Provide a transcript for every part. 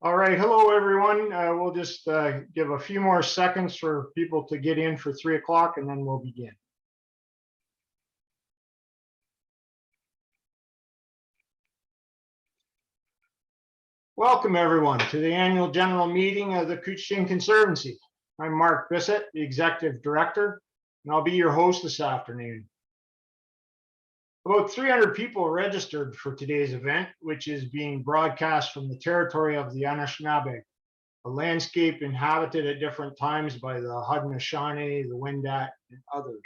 All right, hello everyone. We'll just give a few more seconds for people to get in for 3 o'clock and then we'll begin. Welcome everyone to the annual general meeting of the Christie Conservancy. I'm Mark Bissett, the Executive Director, and I'll be your host this afternoon. About 300 people registered for today's event, which is being broadcast from the territory of the Anishinaabe, a landscape inhabited at different times by the Haudenosaunee, the Wendat, and others.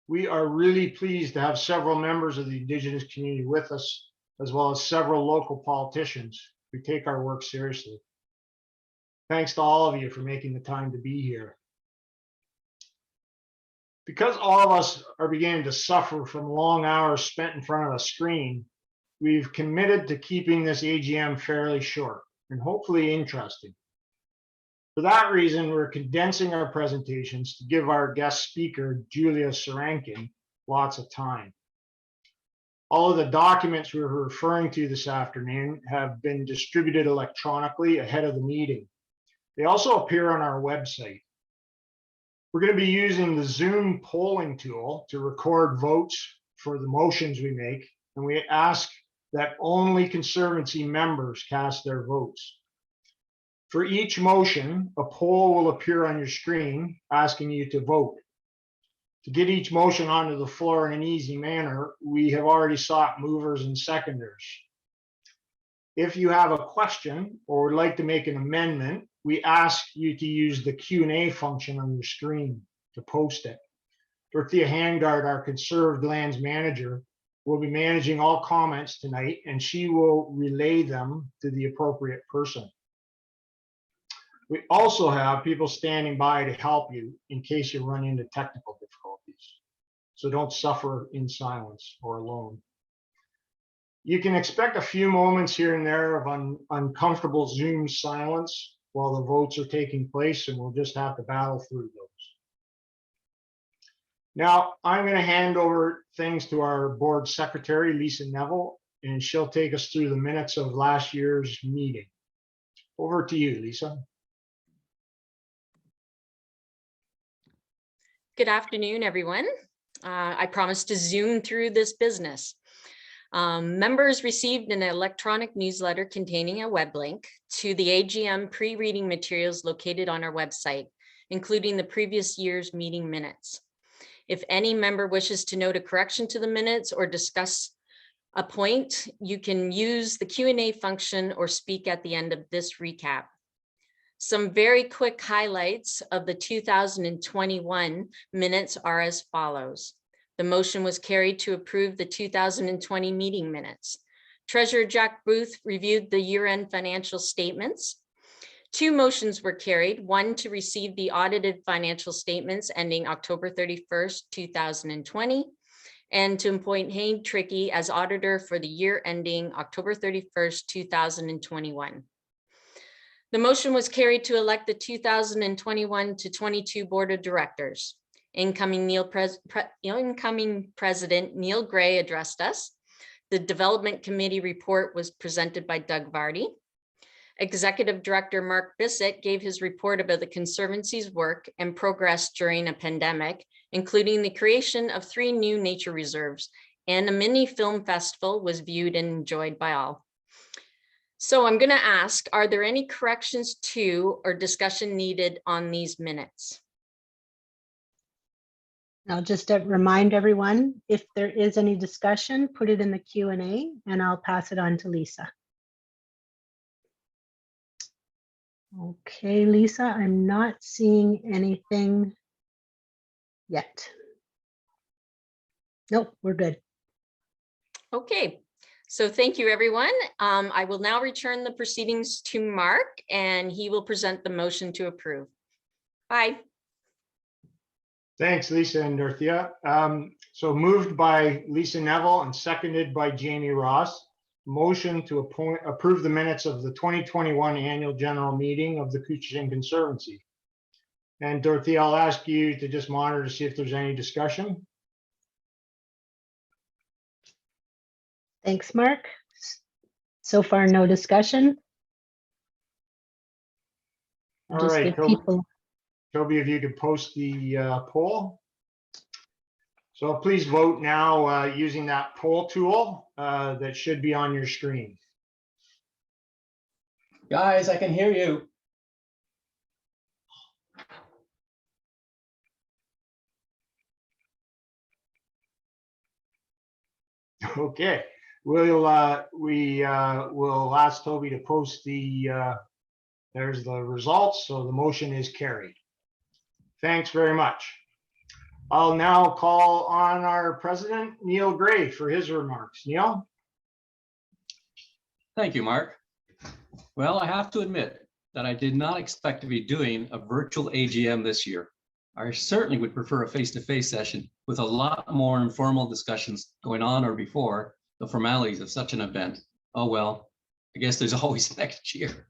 We are really pleased to have several members of the Indigenous community with us, as well as several local politicians who take our work seriously. Thanks to all of you for making the time to be here. Because all of us are beginning to suffer from long hours spent in front of a screen, we've committed to keeping this AGM fairly short and hopefully interesting. For that reason, we're condensing our presentations to give our guest speaker, Julia Sarankin, lots of time. All of the documents we're referring to this afternoon have been distributed electronically ahead of the meeting. They also appear on our website. We're going to be using the Zoom polling tool to record votes for the motions we make, and we ask that only Conservancy members cast their votes. For each motion, a poll will appear on your screen asking you to vote. To get each motion onto the floor in an easy manner, we have already sought movers and seconders. If you have a question or would like to make an amendment, we ask you to use the Q&A function on your screen to post it. Dorothea Handgard, our Conserved Lands Manager, will be managing all comments tonight, and she will relay them to the appropriate person. We also have people standing by to help you in case you run into technical difficulties. So don't suffer in silence or alone. You can expect a few moments here and there of uncomfortable Zoom silence while the votes are taking place, and we'll just have to battle through those. Now, I'm going to hand over things to our board secretary, Lisa Neville, and she'll take us through the minutes of last year's meeting. Over to you, Lisa. Good afternoon, everyone. I promised to zoom through this business. Members received an electronic newsletter containing a web link to the AGM pre-reading materials located on our website, including the previous year's meeting minutes. If any member wishes to note a correction to the minutes or discuss a point, you can use the Q&A function or speak at the end of this recap. Some very quick highlights of the 2021 minutes are as follows. The motion was carried to approve the 2020 meeting minutes. Treasurer Jack Booth reviewed the year-end financial statements. 2 motions were carried, one to receive the audited financial statements ending October 31st, 2020, and to appoint Hayne Trickey as auditor for the year ending October 31st, 2021. The motion was carried to elect the 2021 to 22 Board of Directors. Incoming President Neil Gray addressed us. The Development Committee report was presented by Doug Vardy. Executive Director Mark Bissett gave his report about the Conservancy's work and progress during a pandemic, including the creation of 3 new nature reserves, and a mini film festival was viewed and enjoyed by all. So I'm going to ask, are there any corrections to or discussion needed on these minutes? I'll just remind everyone, if there is any discussion, put it in the Q&A and I'll pass it on to Lisa. Okay, Lisa, I'm not seeing anything yet. Nope, we're good. Okay. So thank you, everyone. I will now return the proceedings to Mark, and he will present the motion to approve. Bye. Thanks, Lisa and Dorothea. So moved by Lisa Neville and seconded by Jamie Ross. Motion to approve the minutes of the 2021 annual general meeting of the Christie Conservancy. And Dorothea, I'll ask you to just monitor to see if there's any discussion. Thanks, Mark. So far, no discussion. All Just right, give Toby. people, Toby, if you could post the poll. So please vote now using that poll tool that should be on your screen. Guys, I can hear you. Okay, we'll ask Toby to post there's the results. So the motion is carried. Thanks very much. I'll now call on our president, Neil Gray, for his remarks. Neil? Thank you, Mark. Well, I have to admit that I did not expect to be doing a virtual AGM this year. I certainly would prefer a face-to-face session with a lot more informal discussions going on or before the formalities of such an event. Oh, well, I guess there's always next year.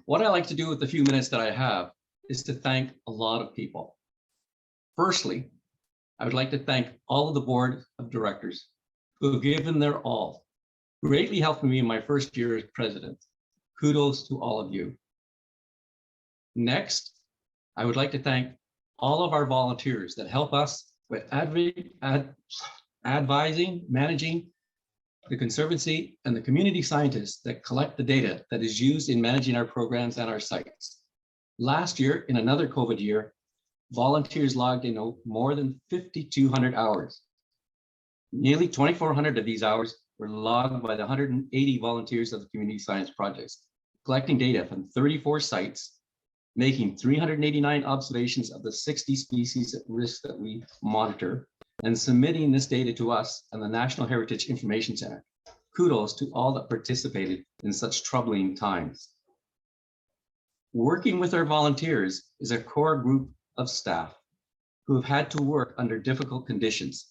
What I like to do with the few minutes that I have is to thank a lot of people. Firstly, I would like to thank all of the board of directors who have given their all, greatly helping me in my first year as president. Kudos to all of you. Next, I would like to thank all of our volunteers that help us with advising, managing the Conservancy, and the community scientists that collect the data that is used in managing our programs and our sites. Last year, in another COVID year, volunteers logged in more than 5,200 hours. Nearly 2,400 of these hours were logged by the 180 volunteers of the community science projects, collecting data from 34 sites, making 389 observations of the 60 species at risk that we monitor, and submitting this data to us and the National Heritage Information Center. Kudos to all that participated in such troubling times. Working with our volunteers is a core group of staff who have had to work under difficult conditions.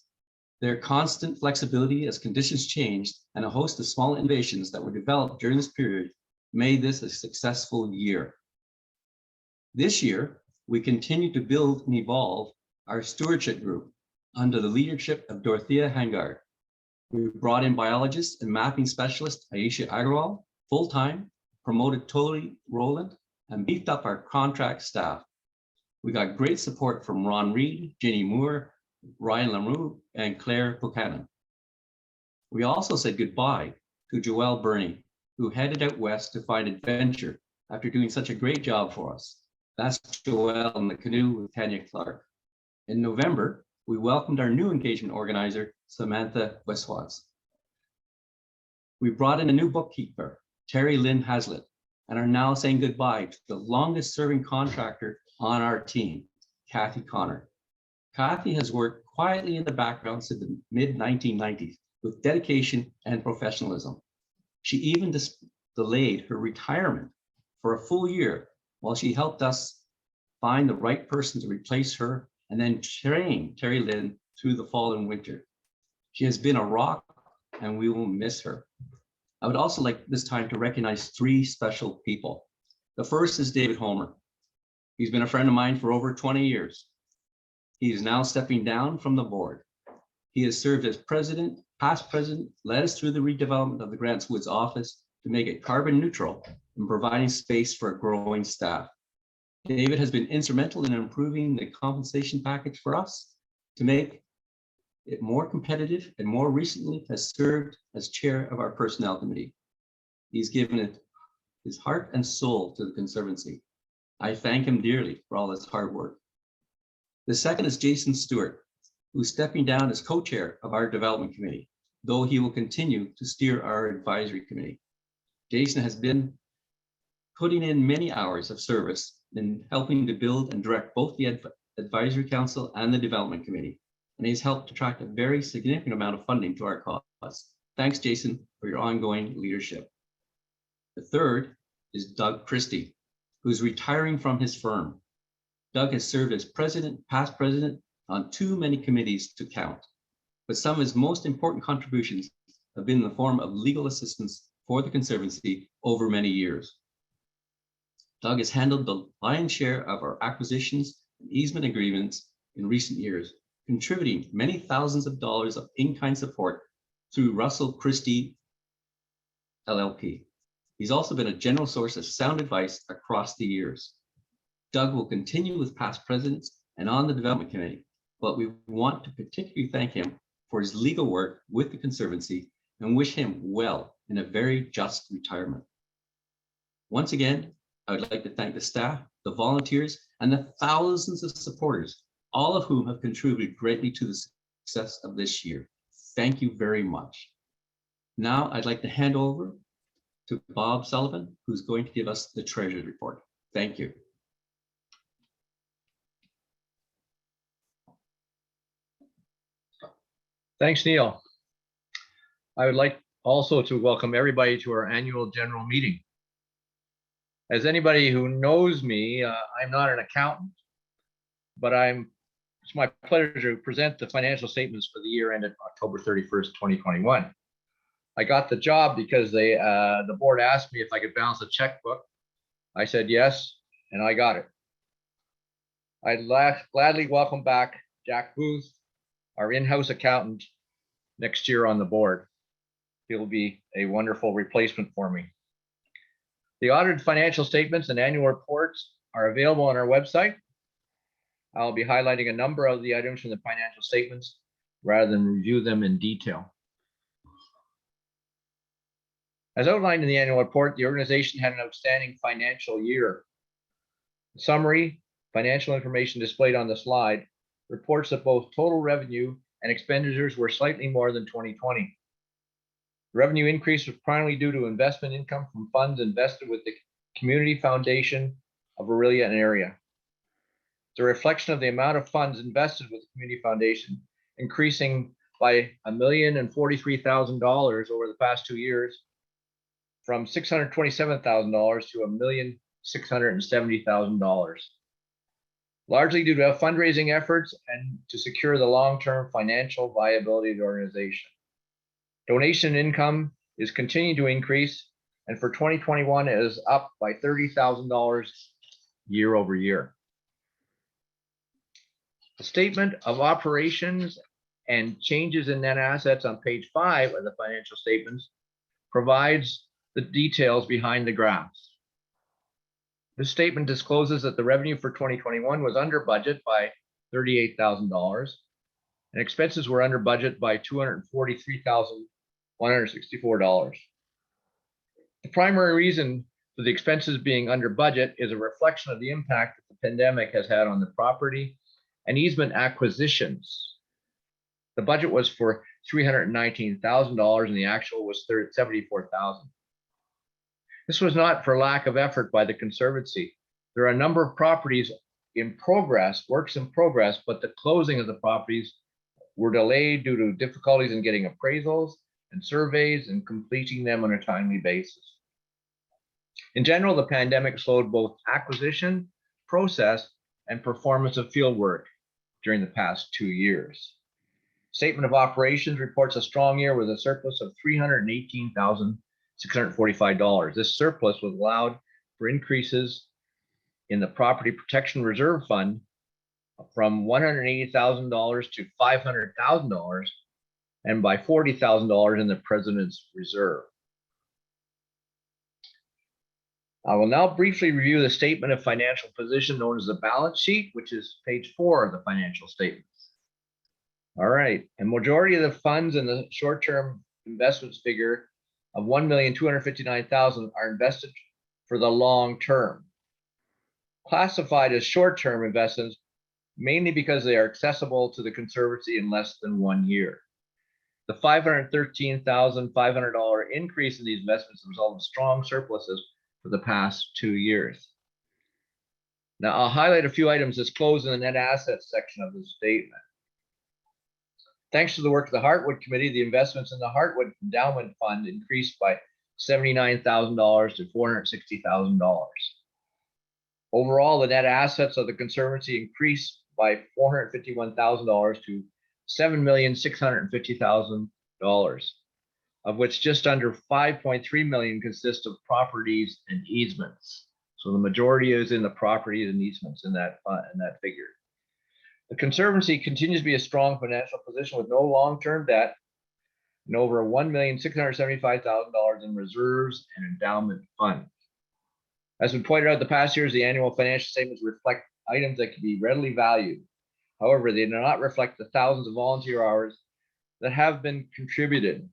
Their constant flexibility as conditions changed and a host of small innovations that were developed during this period made this a successful year. This year, we continue to build and evolve our stewardship group under the leadership of Dorothea Hangard. We brought in biologist and mapping specialist Aisha Agarwal full-time, promoted Toli Rowland, and beefed up our contract staff. We got great support from Ron Reed, Jenny Moore, Ryan Lamoureux, and Claire Buchanan. We also said goodbye to Joelle Burney, who headed out west to find adventure after doing such a great job for us. That's Joelle in the canoe with Tanya Clark. In November, we welcomed our new engagement organizer, Samantha Westwatts. We brought in a new bookkeeper, Terry Lynn Hazlitt, and are now saying goodbye to the longest serving contractor on our team, Kathy Connor. Kathy has worked quietly in the background since the mid-1990s with dedication and professionalism. She even delayed her retirement for a full year while she helped us find the right person to replace her and then train Terry Lynn through the fall and winter. She has been a rock and we will miss her. I would also like this time to recognize three special people. The first is David Homer. He's been a friend of mine for over 20 years. He is now stepping down from the board. He has served as president, past president, led us through the redevelopment of the Grants Woods office to make it carbon neutral and providing space for a growing staff. David has been instrumental in improving the compensation package for us to make it more competitive, and more recently has served as chair of our personnel committee. He's given it his heart and soul to the Conservancy. I thank him dearly for all his hard work. The second is Jason Stewart, who's stepping down as co-chair of our development committee, though he will continue to steer our advisory committee. Jason has been putting in many hours of service in helping to build and direct both the advisory council and the development committee, and he's helped attract a very significant amount of funding to our cause. Thanks, Jason, for your ongoing leadership. The third is Doug Christie, who's retiring from his firm. Doug has served as president, past president, on too many committees to count, but some of his most important contributions have been in the form of legal assistance for the Conservancy over many years. Doug has handled the lion's share of our acquisitions and easement agreements in recent years, contributing many thousands of dollars of in-kind support through Russell Christie LLP. He's also been a general source of sound advice across the years. Doug will continue with past presidents and on the development committee, but we want to particularly thank him for his legal work with the Conservancy and wish him well in a very just retirement. Once again, I would like to thank the staff, the volunteers, and the thousands of supporters, all of whom have contributed greatly to the success of this year. Thank you very much. Now I'd like to hand over to Bob Sullivan, who's going to give us the treasurer's report. Thank you. Thanks, Neil. I would like also to welcome everybody to our annual general meeting. As anybody who knows me, I'm not an accountant, but it's my pleasure to present the financial statements for the year ended October 31st, 2021. I got the job because the board asked me if I could balance a checkbook. I said yes, and I got it. I'd gladly welcome back Jack Booth, our in-house accountant, next year on the board. He'll be a wonderful replacement for me. The audited financial statements and annual reports are available on our website. I'll be highlighting a number of the items from the financial statements rather than review them in detail. As outlined in the annual report, the organization had an outstanding financial year. The summary financial information displayed on the slide reports that both total revenue and expenditures were slightly more than 2020. Revenue increase was primarily due to investment income from funds invested with the Community Foundation of Orillia and area. It's a reflection of the amount of funds invested with the Community Foundation increasing by $1,043,000 over the past 2 years, from $627,000 to $1,670,000. Largely due to fundraising efforts and to secure the long-term financial viability of the organization. Donation income is continuing to increase, and for 2021 it is up by $30,000 year over year. The statement of operations and changes in net assets on page 5 of the financial statements provides the details behind the graphs. This statement discloses that the revenue for 2021 was under budget by $38,000 and expenses were under budget by $243,164. The primary reason for the expenses being under budget is a reflection of the impact that the pandemic has had on the property and easement acquisitions. The budget was for $319,000 and the actual was $74,000. This was not for lack of effort by the Conservancy. There are a number of properties in progress, works in progress, but the closing of the properties were delayed due to difficulties in getting appraisals and surveys and completing them on a timely basis. In general, the pandemic slowed both acquisition, process, and performance of field work during the past 2 years. Statement of operations reports a strong year with a surplus of $318,645. This surplus was allowed for increases in the Property Protection Reserve Fund from $180,000 to $500,000 and by $40,000 in the President's Reserve. I will now briefly review the statement of financial position known as the balance sheet, which is page 4 of the financial statements. All right, a majority of the funds in the short-term investments figure of $1,259,000 are invested for the long term. Classified as short-term investments, mainly because they are accessible to the Conservancy in less than 1 year. The $513,500 increase in these investments result in strong surpluses for the past 2 years. Now I'll highlight a few items disclosed in the net assets section of the statement. Thanks to the work of the Heartwood Committee, the investments in the Heartwood Endowment Fund increased by $79,000 to $460,000. Overall, the net assets of the Conservancy increased by $451,000 to $7,650,000, of which just under $5.3 million consists of properties and easements. So the majority is in the properties and easements in that figure. The Conservancy continues to be a strong financial position with no long-term debt. and over $1,675,000 in reserves and endowment fund. As we pointed out the past years, the annual financial statements reflect items that can be readily valued. However, they do not reflect the thousands of volunteer hours that have been contributed.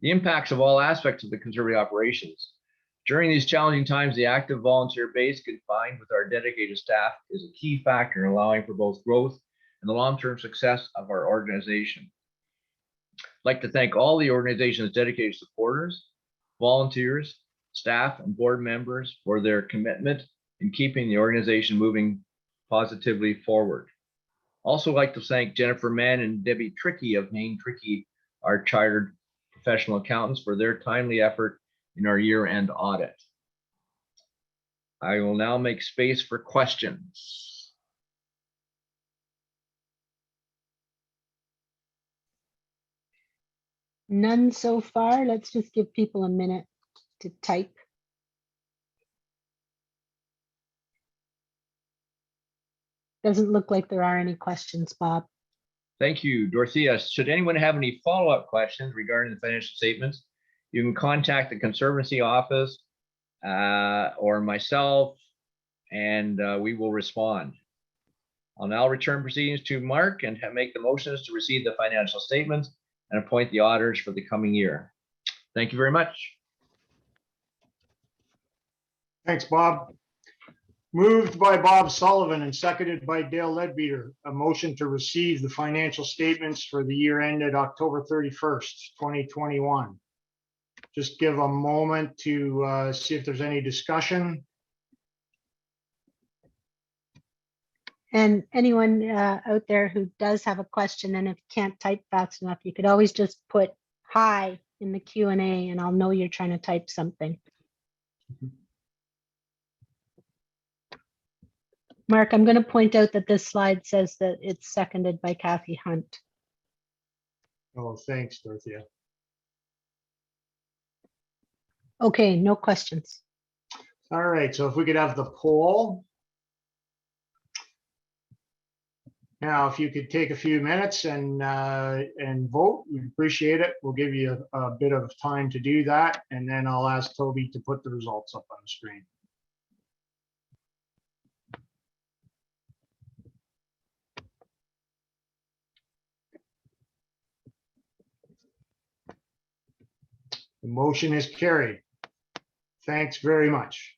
The impacts of all aspects of the Conservancy operations. During these challenging times, the active volunteer base combined with our dedicated staff is a key factor in allowing for both growth and the long-term success of our organization. I'd like to thank all the organization's dedicated supporters, volunteers, staff, and board members for their commitment in keeping the organization moving positively forward. Also like to thank Jennifer Mann and Debbie Trickey of Maine Trickey, our chartered professional accountants, for their timely effort in our year-end audit. I will now make space for questions. None so far. Let's just give people a minute to type. Doesn't look like there are any questions, Bob. Thank you, Dorothea. Should anyone have any follow-up questions regarding the financial statements, you can contact the Conservancy office or myself, and we will respond. I'll now return proceedings to Mark and make the motions to receive the financial statements and appoint the auditors for the coming year. Thank you very much. Thanks, Bob. Moved by Bob Sullivan and seconded by Dale Ledbeater, a motion to receive the financial statements for the year ended October 31st, 2021. Just give a moment to see if there's any discussion. And anyone out there who does have a question, and if you can't type fast enough, you could always just put hi in the Q&A and I'll know you're trying to type something. Mark, I'm going to point out that this slide says that it's seconded by Kathy Hunt. Oh, thanks, Dorothea. Okay, no questions. All right, so if we could have the poll. Now, if you could take a few minutes and vote, we'd appreciate it. We'll give you a bit of time to do that, and then I'll ask Toby to put the results up on the screen. The motion is carried. Thanks very much.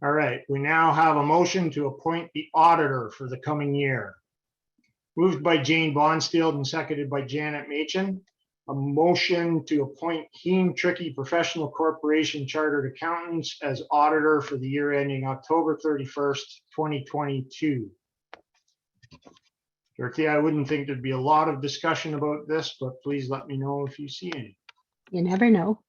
All right, we now have a motion to appoint the auditor for the coming year. Moved by Jane Bonstead and seconded by Janet Machen. A motion to appoint Heen Trickey Professional Corporation Chartered Accountants as auditor for the year ending October 31st, 2022. Dorothea, I wouldn't think there'd be a lot of discussion about this, but please let me know if you see any. You never know.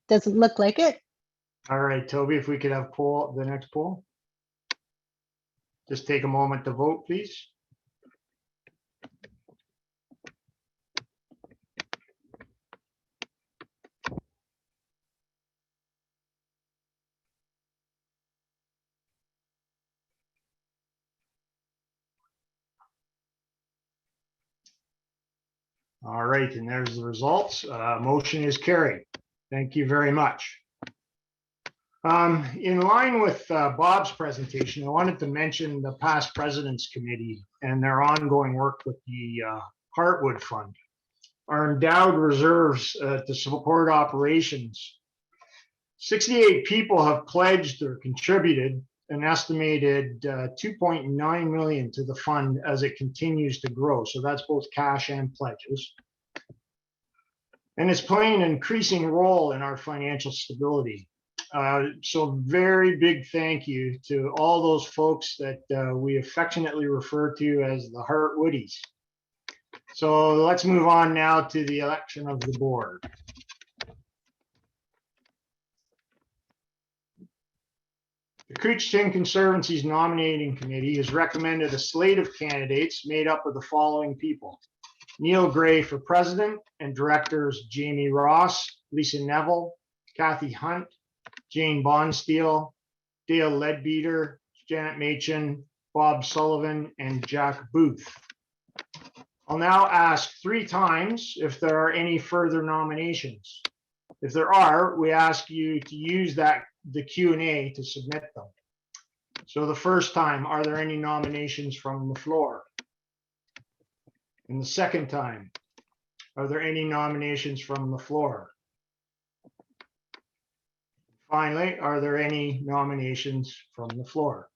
Doesn't look like it. All right, Toby, if we could have the next poll. Just take a moment to vote, please. All right, and there's the results. Motion is carried. Thank you very much. In line with Bob's presentation, I wanted to mention the Past Presidents Committee and their ongoing work with the Heartwood Fund. Our endowed reserves to support operations. 68 people have pledged or contributed an estimated 2.9 million to the fund as it continues to grow. So that's both cash and pledges. And it's playing an increasing role in our financial stability. So very big thank you to all those folks that we affectionately refer to as the Heartwoodies. So let's move on now to the election of the board. The Couchiching Conservancy's nominating committee has recommended a slate of candidates made up of the following people. Neil Gray for president and directors Jamie Ross, Lisa Neville, Kathy Hunt, Jane Bonstead, Dale Ledbeater, Janet Machen, Bob Sullivan, and Jack Booth. I'll now ask 3 times if there are any further nominations. If there are, we ask you to use the Q&A to submit them. So the first time, are there any nominations from the floor? And the second time, are there any nominations from the floor? Finally, are there any nominations from the floor?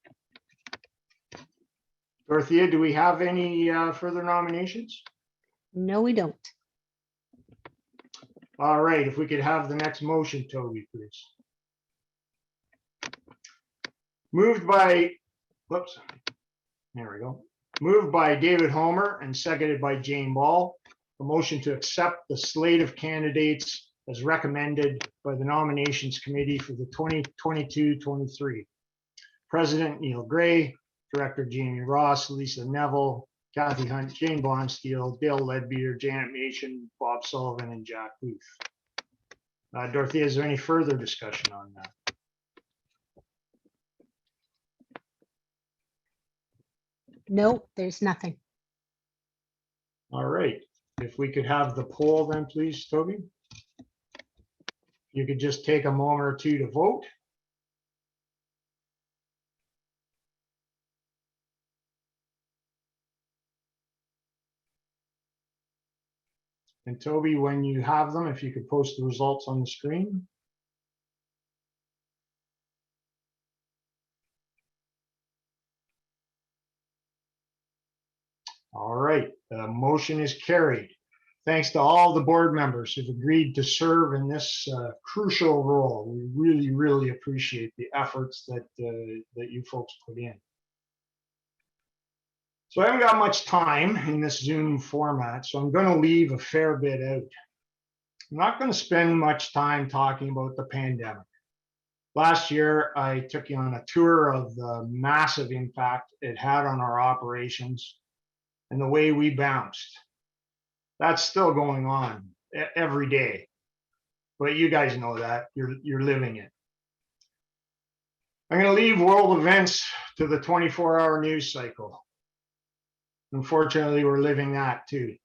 Dorothea, do we have any further nominations? No, we don't. All right, if we could have the next motion, Toby, please. Moved by, whoops, there we go. Moved by David Homer and seconded by Jane Ball. A motion to accept the slate of candidates as recommended by the nominations committee for the 2022-23. President Neil Gray, Director Jamie Ross, Lisa Neville, Kathy Hunt, Jane Bonsteel, Dale Ledbeater, Janet Mason, Bob Sullivan, and Jack Booth. Dorothea, is there any further discussion on that? Nope, there's nothing. All right, if we could have the poll then, please, Toby. You could just take a moment or two to vote. And Toby, when you have them, if you could post the results on the screen. All right, the motion is carried. Thanks to all the board members who've agreed to serve in this crucial role. We really, really appreciate the efforts that you folks put in. So I haven't got much time in this Zoom format, so I'm going to leave a fair bit out. I'm not going to spend much time talking about the pandemic. Last year, I took you on a tour of the massive impact it had on our operations and the way we bounced. That's still going on every day, but you guys know that, you're living it. I'm going to leave world events to the 24-hour news cycle. Unfortunately, we're living that too.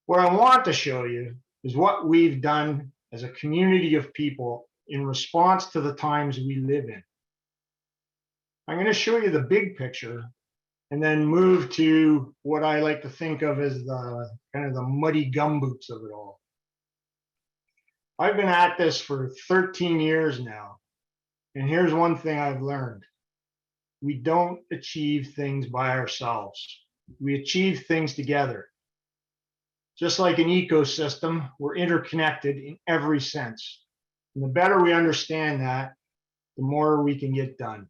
What I want to show you is what we've done as a community of people in response to the times we live in. I'm going to show you the big picture and then move to what I like to think of as the kind of the muddy gumboots of it all. I've been at this for 13 years now, and here's one thing I've learned. We don't achieve things by ourselves. We achieve things together. Just like an ecosystem, we're interconnected in every sense. And the better we understand that, the more we can get done.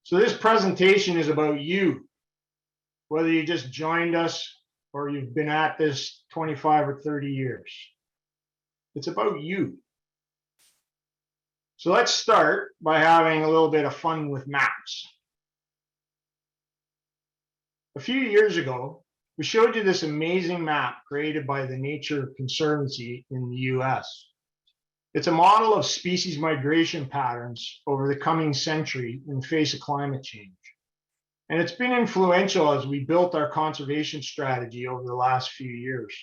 So this presentation is about you, whether you just joined us or you've been at this 25 or 30 years. It's about you. So let's start by having a little bit of fun with maps. A few years ago, we showed you this amazing map created by the Nature Conservancy in the US. It's a model of species migration patterns over the coming century in the face of climate change. And it's been influential as we built our conservation strategy over the last few years.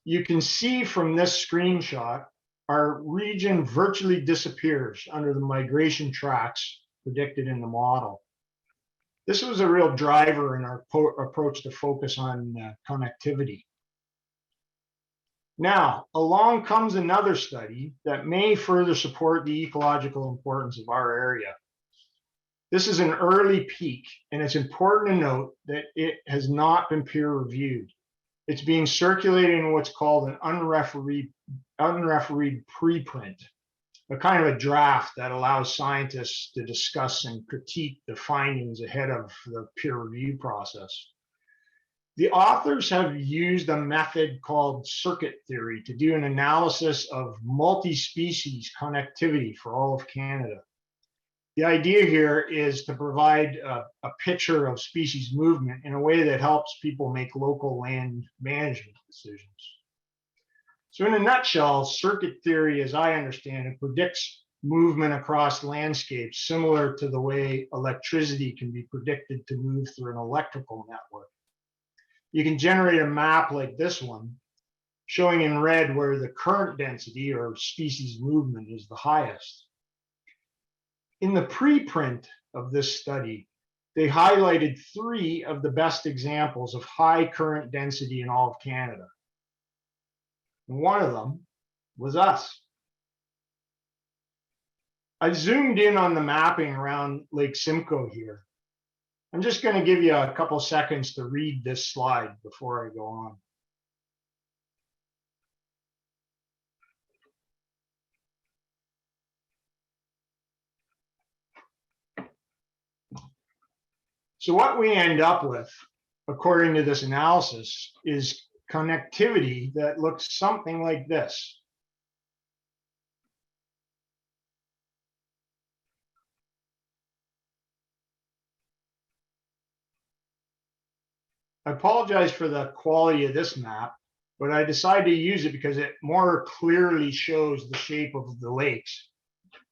You can see from this screenshot, our region virtually disappears under the migration tracks predicted in the model. This was a real driver in our approach to focus on connectivity. Now, along comes another study that may further support the ecological importance of our area. This is an early peek, and it's important to note that it has not been peer-reviewed. It's being circulated in what's called an unrefereed preprint, a kind of a draft that allows scientists to discuss and critique the findings ahead of the peer review process. The authors have used a method called circuit theory to do an analysis of multi-species connectivity for all of Canada. The idea here is to provide a picture of species movement in a way that helps people make local land management decisions. So in a nutshell, circuit theory, as I understand it, predicts movement across landscapes similar to the way electricity can be predicted to move through an electrical network. you can generate a map like this one, showing in red where the current density or species movement is the highest. In the preprint of this study, they highlighted 3 of the best examples of high current density in all of Canada. And one of them was us. I zoomed in on the mapping around Lake Simcoe here. I'm just going to give you a couple seconds to read this slide before I go on. So what we end up with, according to this analysis, is connectivity that looks something like this. I apologize for the quality of this map, but I decided to use it because it more clearly shows the shape of the lakes.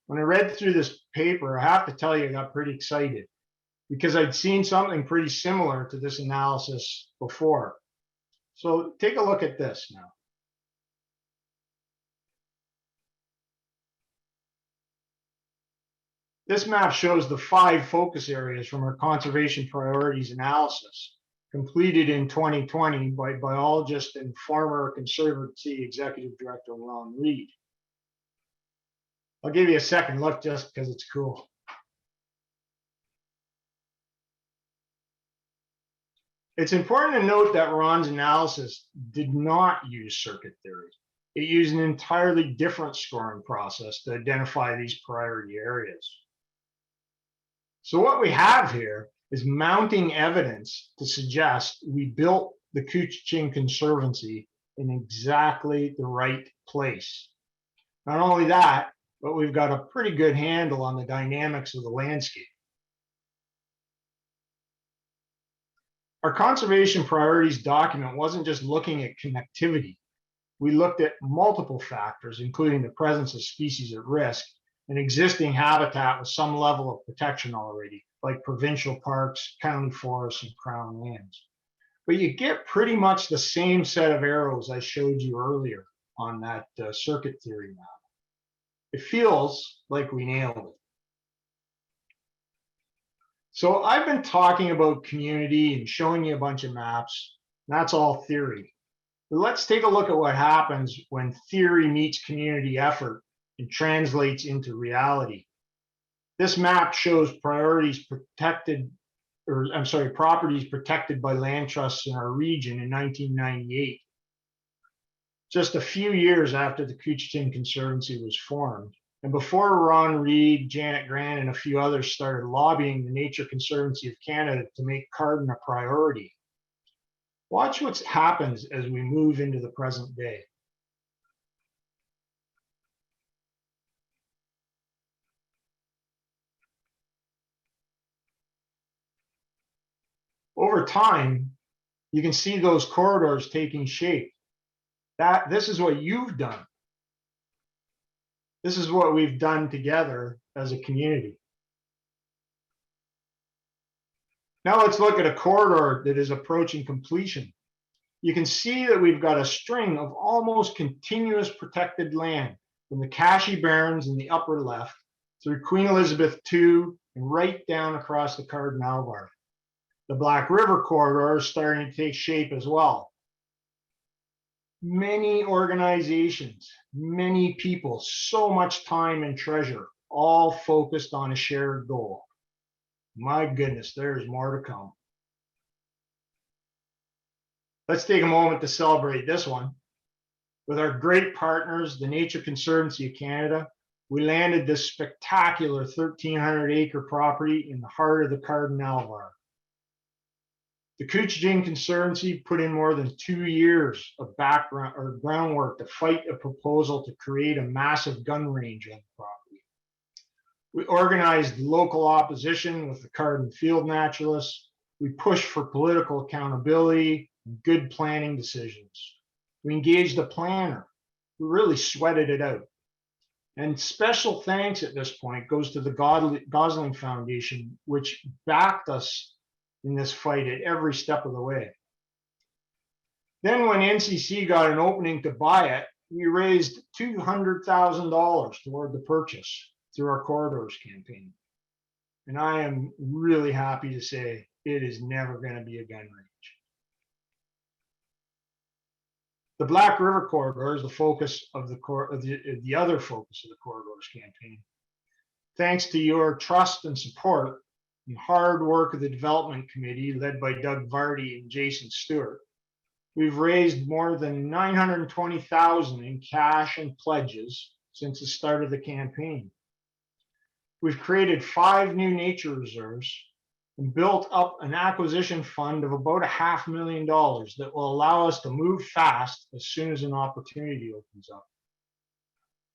When I read through this paper, I have to tell you, I got pretty excited because I'd seen something pretty similar to this analysis before. So take a look at this now. This map shows the 5 focus areas from our conservation priorities analysis, completed in 2020 by biologist and former Conservancy Executive Director Ron Reed. I'll give you a second look just because it's cool. It's important to note that Ron's analysis did not use circuit theory. It used an entirely different scoring process to identify these priority areas. So what we have here is mounting evidence to suggest we built the Couchiching Conservancy in exactly the right place. Not only that, but we've got a pretty good handle on the dynamics of the landscape. Our conservation priorities document wasn't just looking at connectivity. We looked at multiple factors, including the presence of species at risk and existing habitat with some level of protection already, like provincial parks, county forests, and crown lands. But you get pretty much the same set of arrows I showed you earlier on that circuit theory map. It feels like we nailed it. So I've been talking about community and showing you a bunch of maps. That's all theory. But let's take a look at what happens when theory meets community effort and translates into reality. This map shows properties protected by land trusts in our region in 1998. Just a few years after the Couchiching Conservancy was formed. And before Ron Reed, Janet Grant, and a few others started lobbying the Nature Conservancy of Canada to make carbon a priority. Watch what happens as we move into the present day. Over time, you can see those corridors taking shape. This is what you've done. This is what we've done together as a community. Now let's look at a corridor that is approaching completion. You can see that we've got a string of almost continuous protected land from the Cashy Barrens in the upper left through Queen Elizabeth II and right down across the Cardinal. The Black River corridor is starting to take shape as well. Many organizations, many people, so much time and treasure, all focused on a shared goal. My goodness, there's more to come. Let's take a moment to celebrate this one. With our great partners, the Nature Conservancy of Canada, we landed this spectacular 1,300-acre property in the heart of the Cardinal. The Couchiching Conservancy put in more than 2 years of groundwork to fight a proposal to create a massive gun range on the property. We organized local opposition with the Cardin field naturalists. We pushed for political accountability and good planning decisions. We engaged a planner who really sweated it out. And special thanks at this point goes to the Gosling Foundation, which backed us in this fight at every step of the way. Then when NCC got an opening to buy it, we raised $200,000 toward the purchase through our corridors campaign. And I am really happy to say it is never going to be a gun range. The Black River corridor is the focus of the other focus of the corridors campaign. Thanks to your trust and support and hard work of the development committee led by Doug Vardy and Jason Stewart, we've raised more than $920,000 in cash and pledges since the start of the campaign. We've created 5 new nature reserves and built up an acquisition fund of about $500,000 that will allow us to move fast as soon as an opportunity opens up.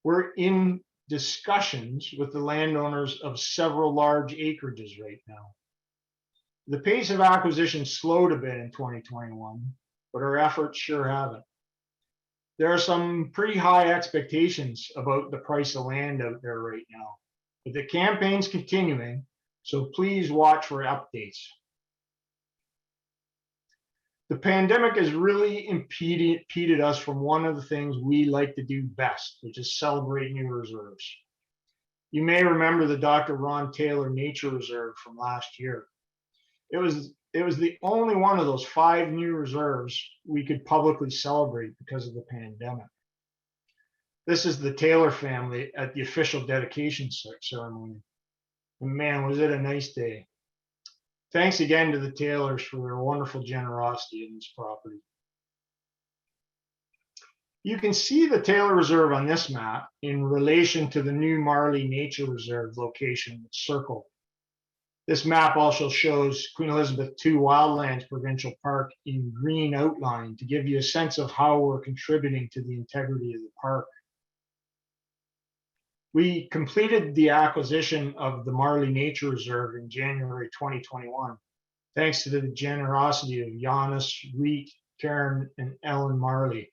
We're in discussions with the landowners of several large acreages right now. The pace of acquisition slowed a bit in 2021, but our efforts sure haven't. There are some pretty high expectations about the price of land out there right now, but the campaign's continuing, so please watch for updates. The pandemic has really impeded us from one of the things we like to do best, which is celebrate new reserves. You may remember the Dr. Ron Taylor Nature Reserve from last year. It was the only one of those 5 new reserves we could publicly celebrate because of the pandemic. This is the Taylor family at the official dedication ceremony. And man, was it a nice day. Thanks again to the Taylors for their wonderful generosity in this property. You can see the Taylor Reserve on this map in relation to the new Marley Nature Reserve location that's circled. This map also shows Queen Elizabeth II Wildlands Provincial Park in green outline to give you a sense of how we're contributing to the integrity of the park. We completed the acquisition of the Marley Nature Reserve in January 2021, thanks to the generosity of Giannis, Reet, Karen, and Ellen Marley.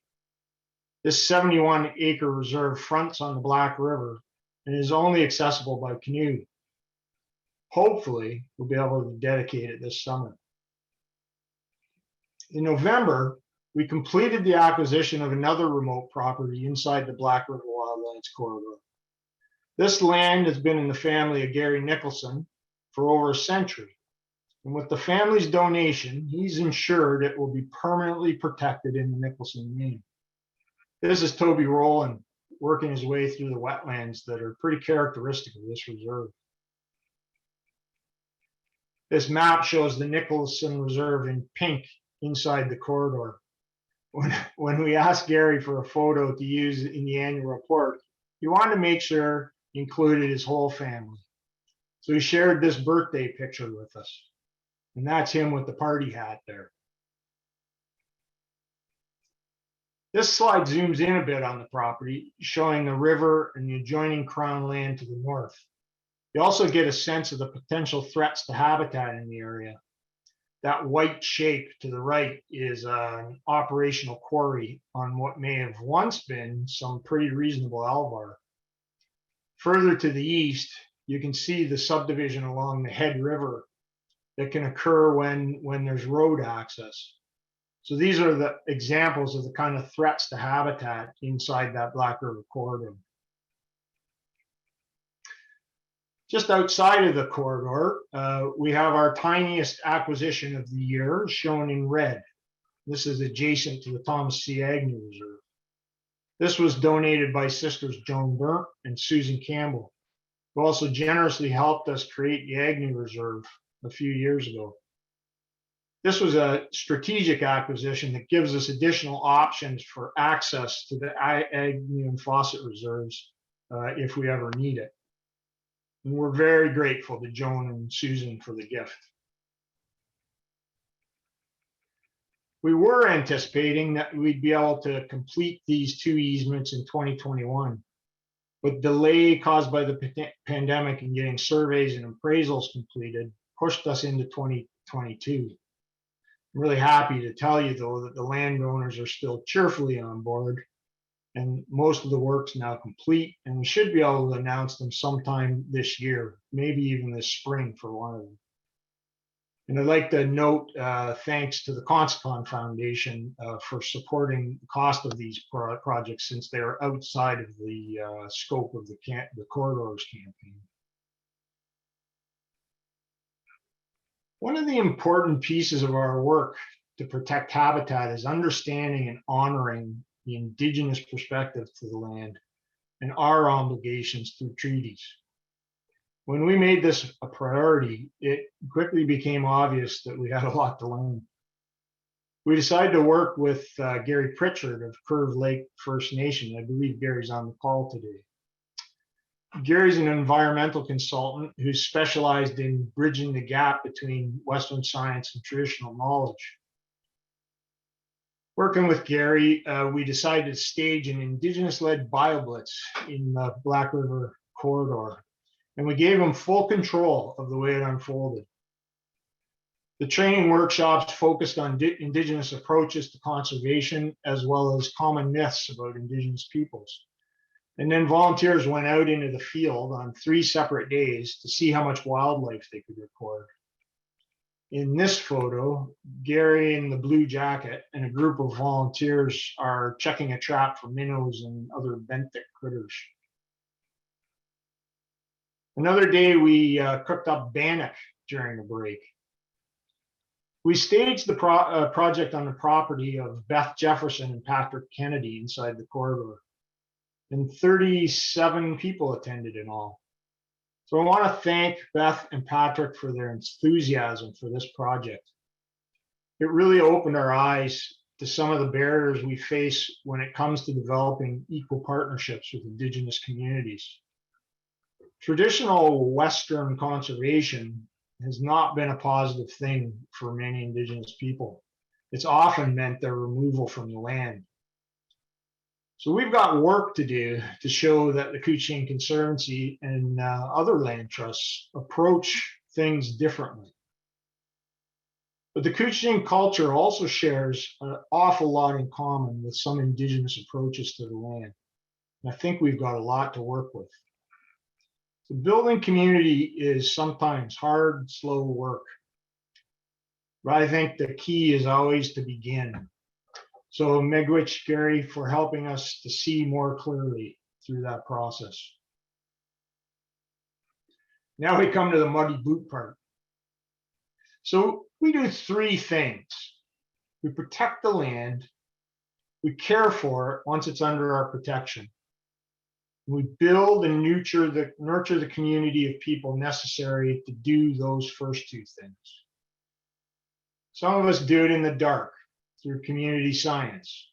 This 71-acre reserve fronts on the Black River and is only accessible by canoe. Hopefully, we'll be able to dedicate it this summer. In November, we completed the acquisition of another remote property inside the Black River Wildlands corridor. This land has been in the family of Gary Nicholson for over a century. And with the family's donation, he's ensured it will be permanently protected in the Nicholson name. This is Toby Rowland working his way through the wetlands that are pretty characteristic of this reserve. This map shows the Nicholson Reserve in pink inside the corridor. When we asked Gary for a photo to use in the annual report, he wanted to make sure he included his whole family. So he shared this birthday picture with us. And that's him with the party hat there. This slide zooms in a bit on the property, showing the river and the adjoining Crown land to the north. You also get a sense of the potential threats to habitat in the area. That white shape to the right is an operational quarry on what may have once been some pretty reasonable alvar. Further to the east, you can see the subdivision along the Head River that can occur when there's road access. So these are the examples of the kind of threats to habitat inside that Black River corridor. Just outside of the corridor, we have our tiniest acquisition of the year shown in red. This is adjacent to the Thomas C. Agnew Reserve. This was donated by Sisters Joan Burnt and Susan Campbell, who also generously helped us create the Agnew Reserve a few years ago. This was a strategic acquisition that gives us additional options for access to the Agnew and Fawcett reserves if we ever need it. And we're very grateful to Joan and Susan for the gift. We were anticipating that we'd be able to complete these 2 easements in 2021, but delay caused by the pandemic and getting surveys and appraisals completed pushed us into 2022. I'm really happy to tell you, though, that the landowners are still cheerfully on board, and most of the work's now complete, and we should be able to announce them sometime this year, maybe even this spring for one of them. And I'd like to note thanks to the Conscon Foundation for supporting the cost of these projects, since they are outside of the scope of the Corridors campaign. One of the important pieces of our work to protect habitat is understanding and honoring the Indigenous perspective to the land and our obligations through treaties. When we made this a priority, it quickly became obvious that we had a lot to learn. We decided to work with Gary Pritchard of Curve Lake First Nation. I believe Gary's on the call today. Gary's an environmental consultant who's specialized in bridging the gap between Western science and traditional knowledge. Working with Gary, we decided to stage an Indigenous-led BioBlitz in the Black River corridor, and we gave him full control of the way it unfolded. The training workshops focused on Indigenous approaches to conservation, as well as common myths about Indigenous peoples. And then volunteers went out into the field on 3 separate days to see how much wildlife they could record. In this photo, Gary in the blue jacket and a group of volunteers are checking a trap for minnows and other benthic critters. Another day, we cooked up bannock during the break. We staged the project on the property of Beth Jefferson and Patrick Kennedy inside the corridor, and 37 people attended in all. So I want to thank Beth and Patrick for their enthusiasm for this project. It really opened our eyes to some of the barriers we face when it comes to developing equal partnerships with Indigenous communities. Traditional Western conservation has not been a positive thing for many Indigenous people. It's often meant their removal from the land. So we've got work to do to show that the Couchiching Conservancy and other land trusts approach things differently. But the Couchiching culture also shares an awful lot in common with some Indigenous approaches to the land. And I think we've got a lot to work with. So building community is sometimes hard, slow work. But I think the key is always to begin. So miigwech, Gary, for helping us to see more clearly through that process. Now we come to the muddy boot part. So we do 3 things. We protect the land, we care for it once it's under our protection. We build and nurture the community of people necessary to do those first 2 things. Some of us do it in the dark, through community science.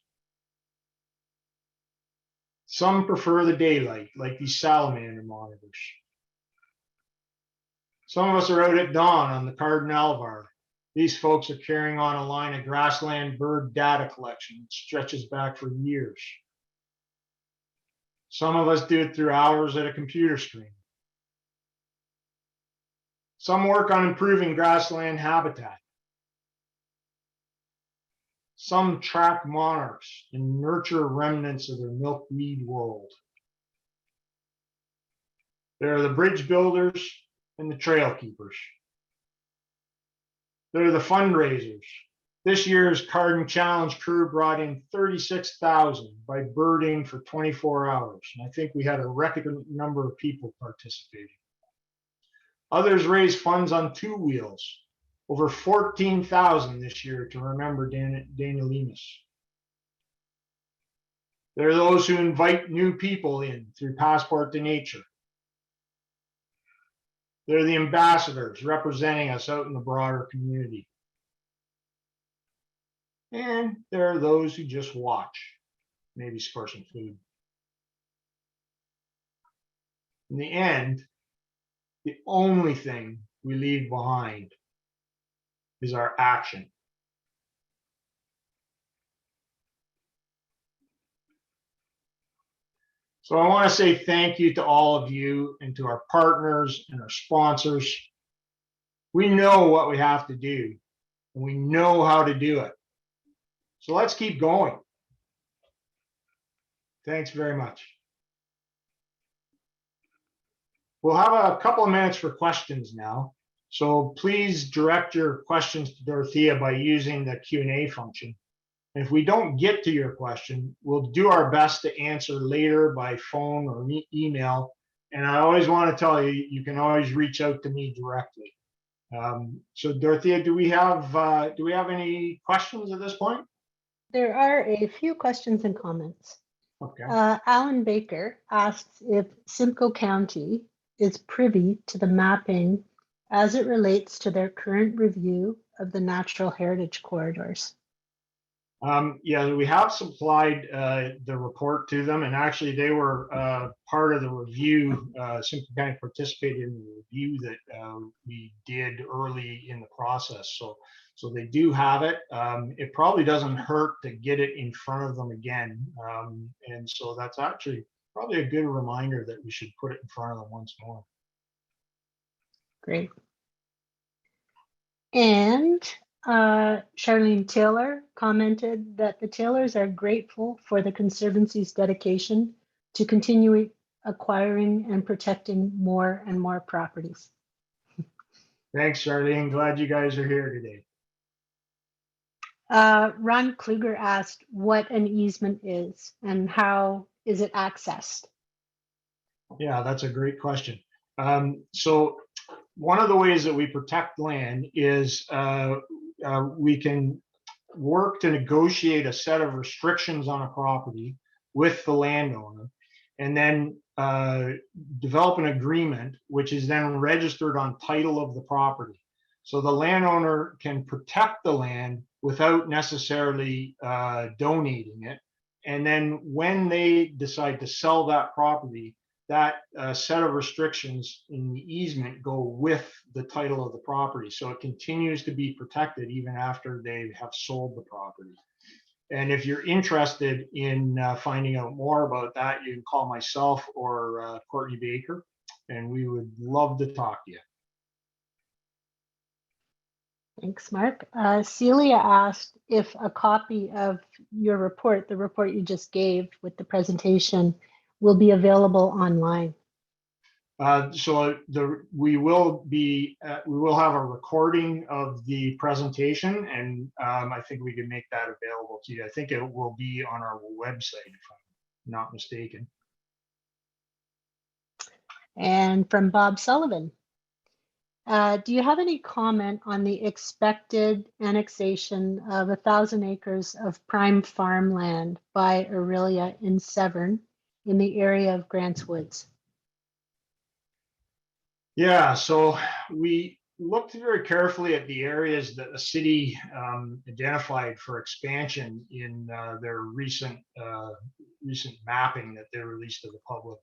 Some prefer the daylight, like these salamander monitors. Some of us are out at dawn on the Cardinalvar. These folks are carrying on a line of grassland bird data collection that stretches back for years. Some of us do it through hours at a computer screen. Some work on improving grassland habitat. Some track monarchs and nurture remnants of their milkweed world. There are the bridge builders and the trail keepers. There are the fundraisers. This year's Cardin Challenge crew brought in 36,000 by birding for 24 hours. And I think we had a record number of people participating. Others raised funds on 2 wheels. Over 14,000 this year to remember Daniel Lemus. There are those who invite new people in through Passport to Nature. They're the ambassadors representing us out in the broader community. And there are those who just watch, maybe score some food. In the end, the only thing we leave behind is our action. So I want to say thank you to all of you and to our partners and our sponsors. We know what we have to do, and we know how to do it. So let's keep going. Thanks very much. We'll have a couple of minutes for questions now. So please direct your questions to Dorothea by using the Q&A function. If we don't get to your question, we'll do our best to answer later by phone or email. And I always want to tell you, you can always reach out to me directly. So Dorothea, do we have any questions at this point? There are a few questions and comments. Okay. Alan Baker asks if Simcoe County is privy to the mapping as it relates to their current review of the natural heritage corridors. Yeah, we have supplied the report to them, and actually they were part of the review. Simcoe County participated in the review that we did early in the process. So they do have it. It probably doesn't hurt to get it in front of them again. And so that's actually probably a good reminder that we should put it in front of them once more. Great. And Charlene Taylor commented that the Taylors are grateful for the Conservancy's dedication to continue acquiring and protecting more and more properties. Thanks, Charlene. Glad you guys are here today. Ron Kluger asked what an easement is and how is it accessed? Yeah, that's a great question. So one of the ways that we protect land is we can work to negotiate a set of restrictions on a property with the landowner, and then develop an agreement which is then registered on title of the property. So the landowner can protect the land without necessarily donating it. And then when they decide to sell that property, that set of restrictions in the easement go with the title of the property. So it continues to be protected even after they have sold the property. And if you're interested in finding out more about that, you can call myself or Courtney Baker, and we would love to talk to you. Thanks, Mark. Celia asked if a copy of your report, the report you just gave with the presentation, will be available online. So we will have a recording of the presentation, and I think we can make that available to you. I think it will be on our website, if I'm not mistaken. And from Bob Sullivan, do you have any comment on the expected annexation of 1,000 acres of prime farmland by Aurelia in Severn in the area of Grants Woods? Yeah, so we looked very carefully at the areas that the city identified for expansion in their recent mapping that they released to the public.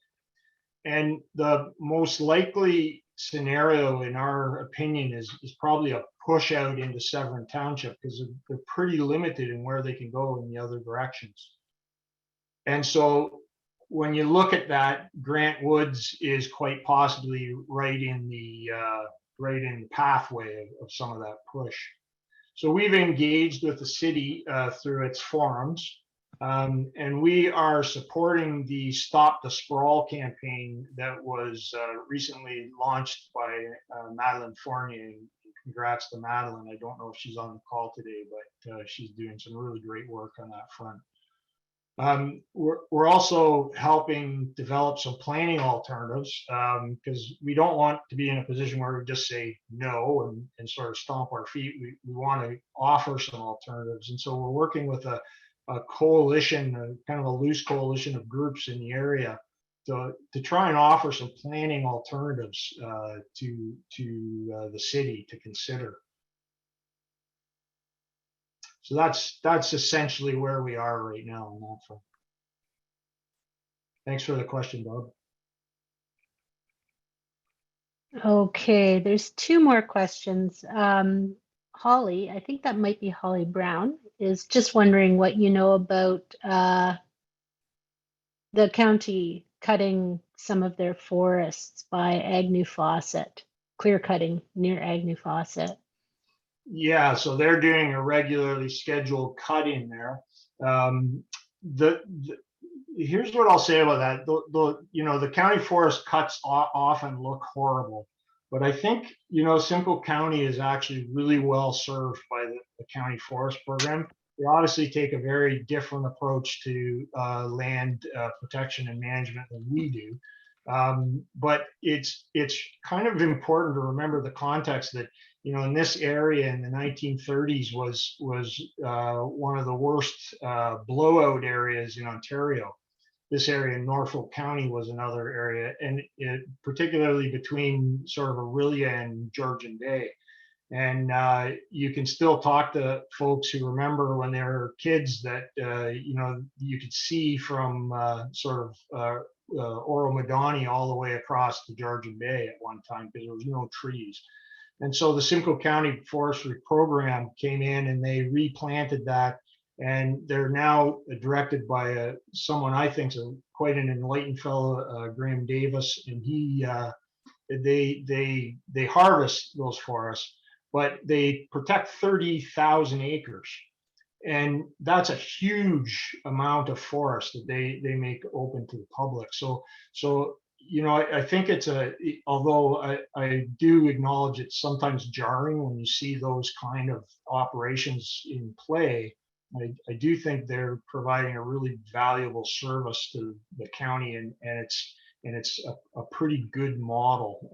And the most likely scenario, in our opinion, is probably a push out into Severn Township, because they're pretty limited in where they can go in the other directions. And so when you look at that, Grant Woods is quite possibly right in the pathway of some of that push. So we've engaged with the city through its forums, and we are supporting the Stop the Sprawl campaign that was recently launched by Madeline Fournier. Congrats to Madeline. I don't know if she's on the call today, but she's doing some really great work on that front. We're also helping develop some planning alternatives, because we don't want to be in a position where we just say no and sort of stomp our feet. We want to offer some alternatives. And so we're working with a coalition, kind of a loose coalition of groups in the area to try and offer some planning alternatives to the city to consider. So that's essentially where we are right now on that front. Thanks for the question, Bob. Okay, there's two more questions. Holly, I think that might be Holly Brown, is just wondering what you know about the county cutting some of their forests by Agnew Fawcett, clear cutting near Agnew Fawcett. Yeah, so they're doing a regularly scheduled cut in there. Here's what I'll say about that. The county forest cuts often look horrible. But I think, you know, Simcoe County is actually really well served by the county forest program. They obviously take a very different approach to land protection and management than we do. But it's kind of important to remember the context that, you know, in this area in the 1930s was one of the worst blowout areas in Ontario. This area in Norfolk County was another area, and particularly between sort of Aurelia and Georgian Bay. And you can still talk to folks who remember when they were kids that, you know, you could see from sort of Oro-Madani all the way across to Georgian Bay at one time because there was no trees. And so the Simcoe County Forestry Program came in and they replanted that. And they're now directed by someone I think is quite an enlightened fellow, Graham Davis, and they harvest those forests, but they protect 30,000 acres, and that's a huge amount of forest that they make open to the public. So you know, I think it's although I do acknowledge it's sometimes jarring when you see those kind of operations in play. I do think they're providing a really valuable service to the county, and it's a pretty good model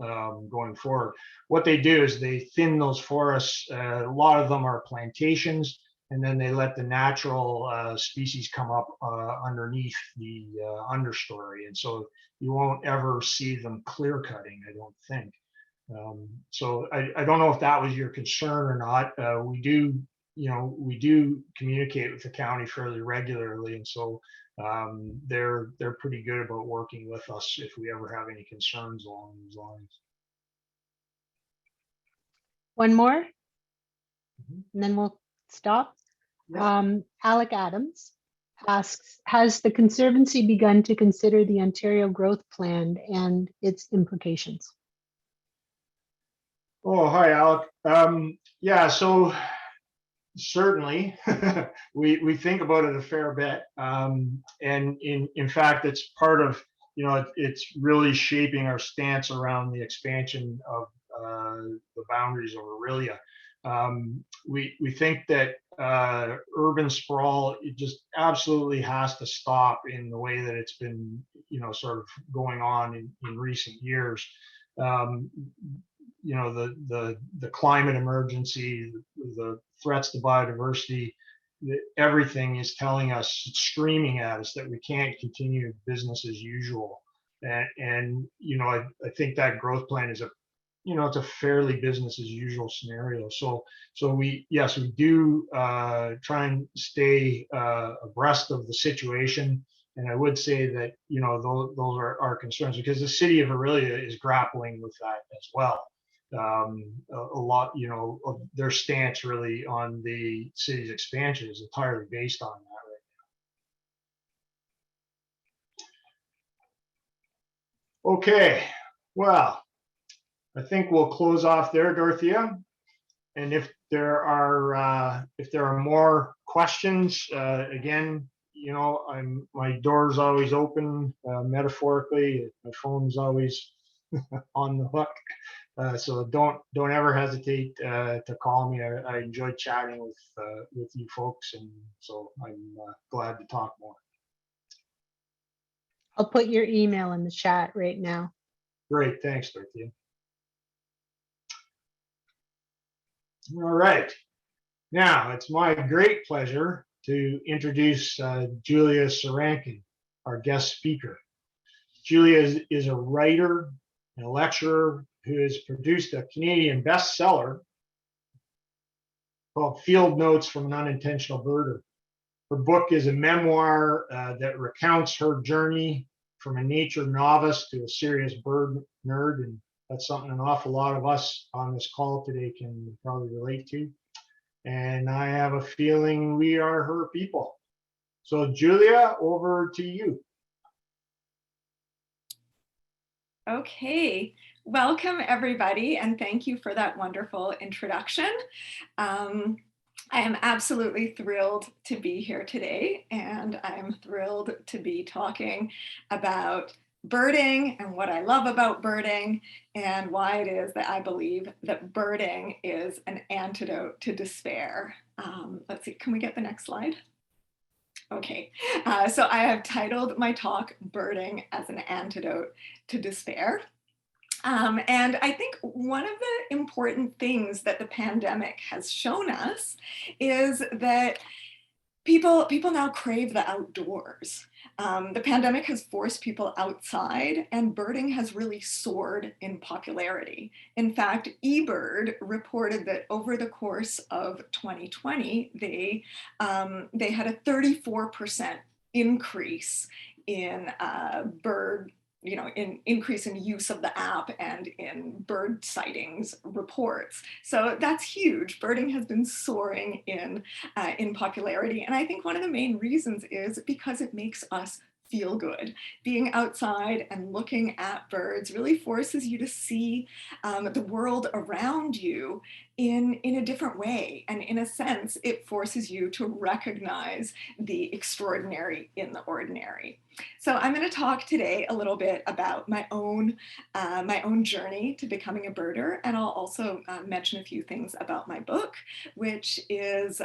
going forward. What they do is they thin those forests. A lot of them are plantations, and then they let the natural species come up underneath the understory, and so you won't ever see them clear cutting, I don't think. So I don't know if that was your concern or not. We do, you know, we do communicate with the county fairly regularly, and so they're pretty good about working with us if we ever have any concerns along those lines. One more, and then we'll stop. Yeah. Alec Adams asks, has the Conservancy begun to consider the Ontario Growth Plan and its implications? Oh, hi, Alec. Yeah, so certainly we think about it a fair bit, and in fact it's part of, you know, it's really shaping our stance around the expansion of the boundaries of Aurelia. We think that urban sprawl, it just absolutely has to stop in the way that it's been, you know, sort of going on in recent years. You know, the climate emergency, the threats to biodiversity, everything is telling us, it's screaming at us that we can't continue business as usual. And you know, I think that growth plan is it's a fairly business as usual scenario. So yes, we do try and stay abreast of the situation. And I would say that, you know, those are our concerns, because the city of Aurelia is grappling with that as well. A lot, you know, of their stance really on the city's expansion is entirely based on that right now. Okay, well, I think we'll close off there, Dorothea. And if there are more questions, again, you know, my door's always open, metaphorically. My phone's always on the hook. So don't ever hesitate to call me. I enjoy chatting with you folks, and so I'm glad to talk more. I'll put your email in the chat right now. Great, thanks, Dorothea. All right, now it's my great pleasure to introduce Julia Sarankin, our guest speaker. Julia is a writer and a lecturer who has produced a Canadian bestseller called Field Notes from an Unintentional Birder. Her book is a memoir that recounts her journey from a nature novice to a serious bird nerd, and that's something an awful lot of us on this call today can probably relate to. And I have a feeling we are her people. So Julia, over to you. Okay, welcome everybody, and thank you for that wonderful introduction. I am absolutely thrilled to be here today, and I'm thrilled to be talking about birding and what I love about birding and why it is that I believe that birding is an antidote to despair. Let's see, can we get the next slide? Okay, so I have titled my talk, Birding as an Antidote to Despair. And I think one of the important things that the pandemic has shown us is that people now crave the outdoors. The pandemic has forced people outside, and birding has really soared in popularity. In fact, eBird reported that over the course of 2020, they had a 34% increase in increase in use of the app and in bird sightings reports. So that's huge. Birding has been soaring in popularity. And I think one of the main reasons is because it makes us feel good. Being outside and looking at birds really forces you to see the world around you in a different way. And in a sense, it forces you to recognize the extraordinary in the ordinary. So I'm going to talk today a little bit about my own journey to becoming a birder, and I'll also mention a few things about my book, which is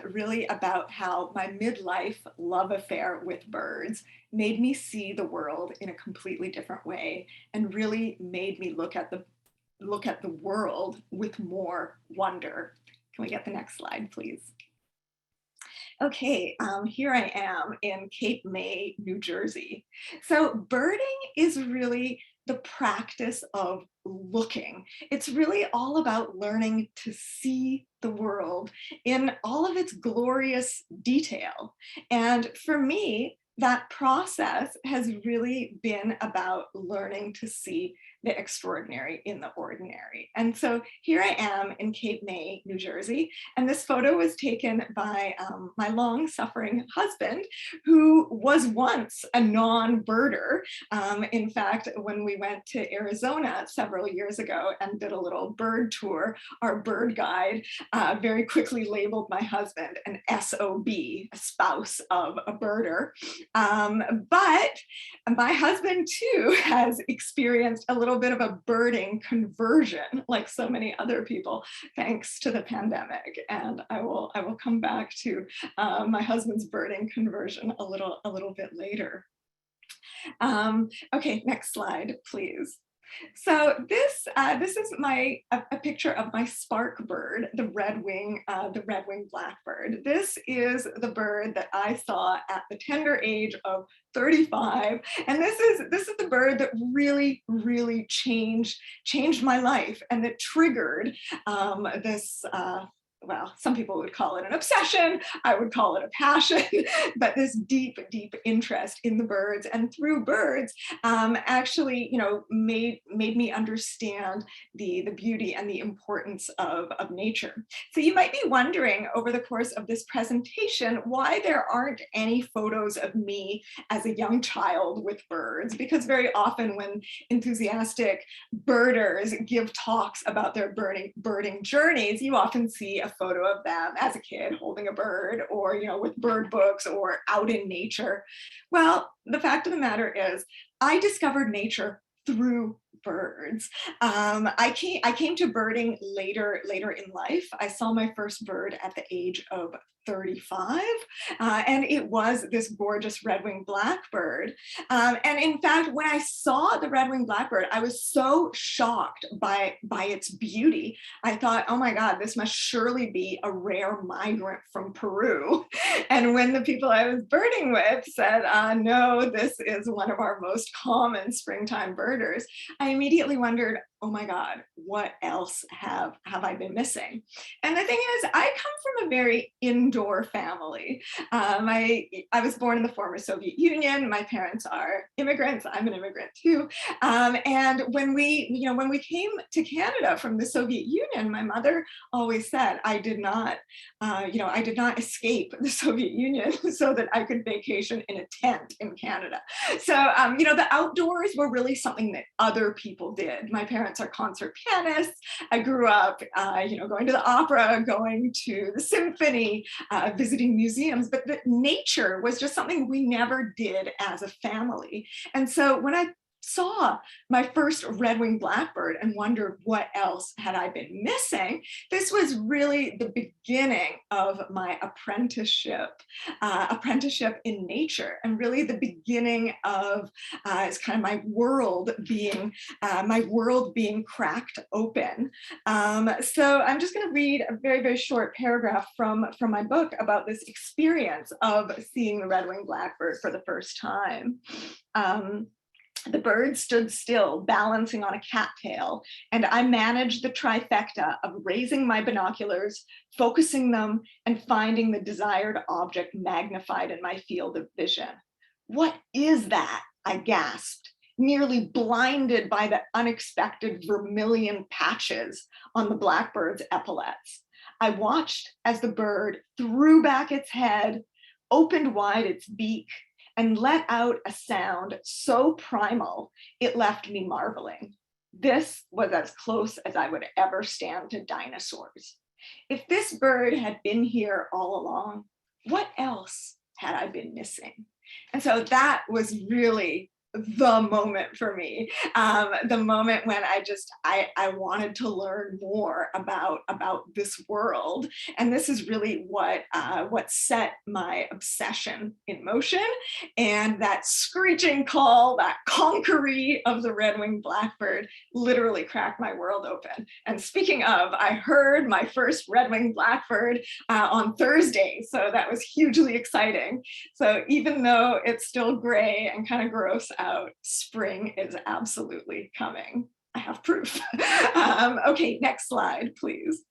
really about how my midlife love affair with birds made me see the world in a completely different way and really made me look at the world with more wonder. Can we get the next slide, please? Okay, here I am in Cape May, New Jersey. So birding is really the practice of looking. It's really all about learning to see the world in all of its glorious detail. And for me, that process has really been about learning to see the extraordinary in the ordinary. And so here I am in Cape May, New Jersey, and this photo was taken by my long-suffering husband, who was once a non-birder. In fact, when we went to Arizona several years ago and did a little bird tour, our bird guide very quickly labeled my husband an SOB, a spouse of a birder. But my husband too has experienced a little bit of a birding conversion, like so many other people, thanks to the pandemic. And I will come back to my husband's birding conversion a little bit later. Okay, next slide, please. So this is a picture of my spark bird, the Red Wing Blackbird. This is the bird that I saw at the tender age of 35, and this is the bird that really changed my life, and that triggered this. Well, some people would call it an obsession, I would call it a passion, but this deep interest in the birds and through birds actually, made me understand the beauty and the importance of nature. So you might be wondering over the course of this presentation why there aren't any photos of me as a young child with birds, because very often when enthusiastic birders give talks about their birding journeys, you often see a photo of them as a kid holding a bird, or with bird books or out in nature. Well, the fact of the matter is I discovered nature through birds. I came to birding later in life. I saw my first bird at the age of 35, and it was this gorgeous Red Wing Blackbird. And in fact, when I saw the Red Wing Blackbird, I was so shocked by its beauty. I thought, oh my God, this must surely be a rare migrant from Peru. And when the people I was birding with said, no, this is one of our most common springtime birders, I immediately wondered, oh my God, what else have I been missing? And the thing is, I come from a very indoor family. I was born in the former Soviet Union. My parents are immigrants. I'm an immigrant too. And when we came to Canada from the Soviet Union, my mother always said, I did not escape the Soviet Union so that I could vacation in a tent in Canada. So, the outdoors were really something that other people did. My parents are concert pianists. I grew up, going to the opera, going to the symphony, visiting museums, but the nature was just something we never did as a family. And so when I saw my first Red Wing Blackbird and wondered what else had I been missing, this was really the beginning of my apprenticeship in nature, and really the beginning of it's kind of my world being cracked open. So I'm just going to read a very, very short paragraph from my book about this experience of seeing the Red Wing Blackbird for the first time. The bird stood still, balancing on a cattail, and I managed the trifecta of raising my binoculars, focusing them, and finding the desired object magnified in my field of vision. "What is that?" I gasped, nearly blinded by the unexpected vermilion patches on the blackbird's epaulets. I watched as the bird threw back its head, opened wide its beak, and let out a sound so primal it left me marveling. This was as close as I would ever stand to dinosaurs. If this bird had been here all along, what else had I been missing? And so that was really the moment for me, the moment when I wanted to learn more about this world. And this is really what set my obsession in motion. And that screeching call, that conquery of the Red Wing Blackbird literally cracked my world open. And speaking of, I heard my first Red Wing Blackbird on Thursday. So that was hugely exciting. So even though it's still gray and kind of gross out, spring is absolutely coming. I have proof. Okay, next slide, please.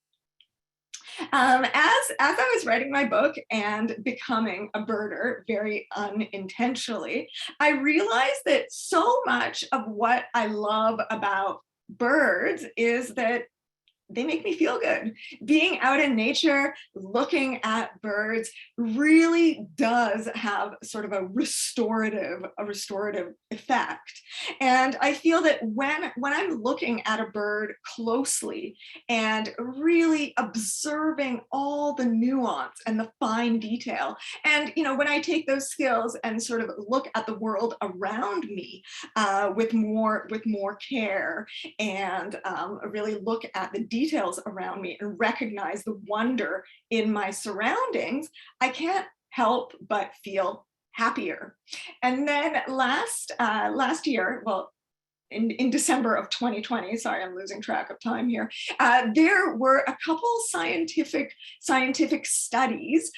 As I was writing my book and becoming a birder very unintentionally, I realized that so much of what I love about birds is that they make me feel good. Being out in nature, looking at birds really does have sort of a restorative effect. And I feel that when I'm looking at a bird closely and really observing all the nuance and the fine detail, and when I take those skills and sort of look at the world around me with more care and really look at the details around me and recognize the wonder in my surroundings, I can't help but feel happier. And then last year, well, in December of 2020, sorry, I'm losing track of time here, there were a couple scientific studies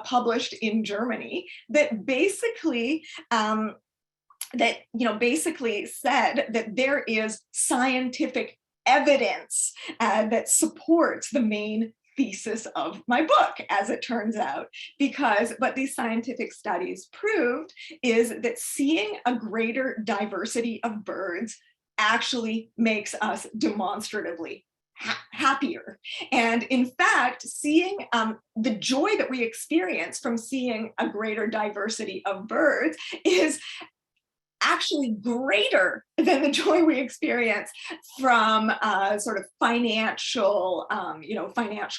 published in Germany that basically basically said that there is scientific evidence that supports the main thesis of my book, as it turns out, because what these scientific studies proved is that seeing a greater diversity of birds actually makes us demonstratively happier. And in fact, seeing the joy that we experience from seeing a greater diversity of birds is actually greater than the joy we experience from sort of financial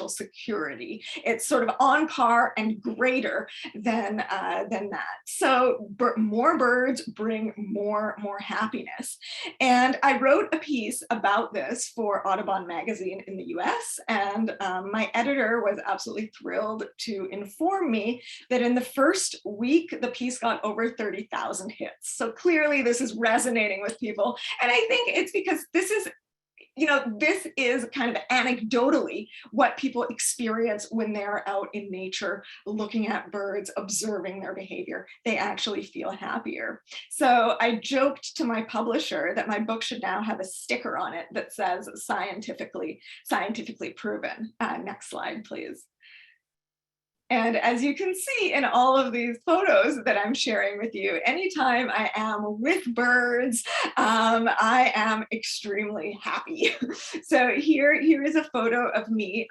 security. It's sort of on par and greater than that. So more birds bring more happiness. And I wrote a piece about this for Audubon magazine in the US, and my editor was absolutely thrilled to inform me that in the first week, the piece got over 30,000 hits. So clearly this is resonating with people. And I think it's because this is kind of anecdotally what people experience when they're out in nature, looking at birds, observing their behavior. They actually feel happier. So I joked to my publisher that my book should now have a sticker on it that says scientifically proven. Next slide, please. And as you can see in all of these photos that I'm sharing with you, anytime I am with birds, I am extremely happy. So here is a photo of me.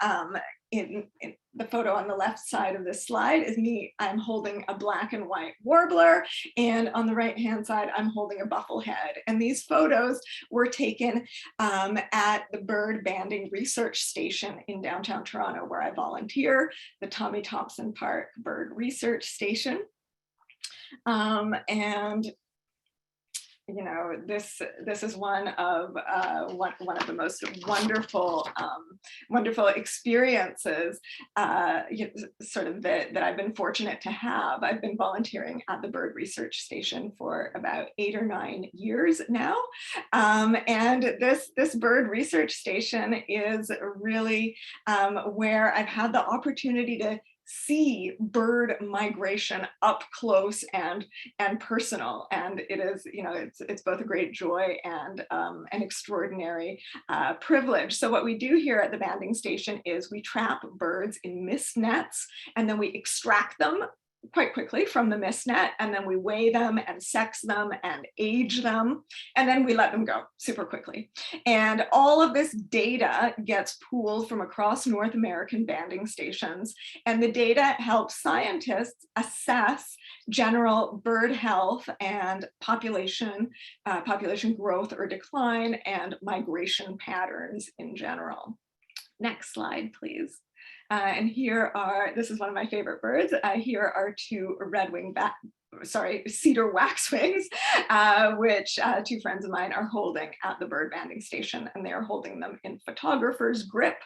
In the photo on the left side of this slide is me. I'm holding a black and white warbler, and on the right hand side, I'm holding a bufflehead. And these photos were taken at the bird banding research station in downtown Toronto, where I volunteer, the Tommy Thompson Park Bird Research Station. And you know, this is one of the most wonderful experiences, sort of that I've been fortunate to have. I've been volunteering at the Bird Research Station for about 8 or 9 years now, and this Bird Research Station is really where I've had the opportunity to see bird migration up close and personal, and it is, you know, it's both a great joy and an extraordinary privilege. So what we do here at the banding station is we trap birds in mist nets, and then we extract them quite quickly from the mist net, and then we weigh them and sex them and age them, and then we let them go super quickly. And all of this data gets pooled from across North American banding stations, and the data helps scientists assess general bird health and population growth or decline and migration patterns in general. Next slide, please. And here are, this is one of my favorite birds. Here are 2 cedar waxwings, which 2 friends of mine are holding at the bird banding station, and they are holding them in photographer's grip,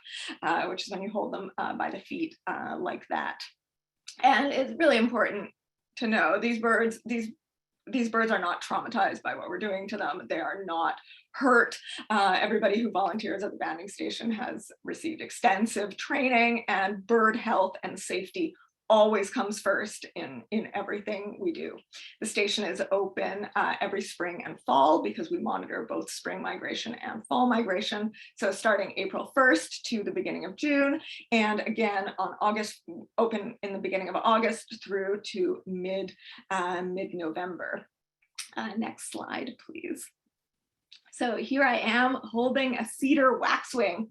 which is when you hold them by the feet like that. And it's really important to know these birds are not traumatized by what we're doing to them. They are not hurt. Everybody who volunteers at the banding station has received extensive training, and bird health and safety always comes first in everything we do. The station is open every spring and fall because we monitor both spring migration and fall migration. So starting April 1st to the beginning of June, and again on August, open in the beginning of August through to mid-November. Next slide, please. So here I am holding a cedar waxwing.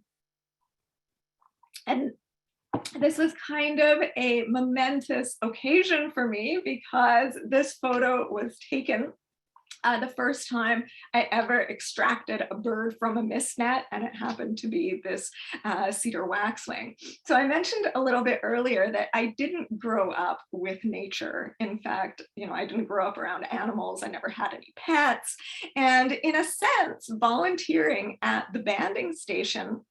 And this was kind of a momentous occasion for me because this photo was taken the first time I ever extracted a bird from a mist net, and it happened to be this cedar waxwing. So I mentioned a little bit earlier that I didn't grow up with nature. In fact, you know, I didn't grow up around animals. I never had any pets. And in a sense, volunteering at the banding station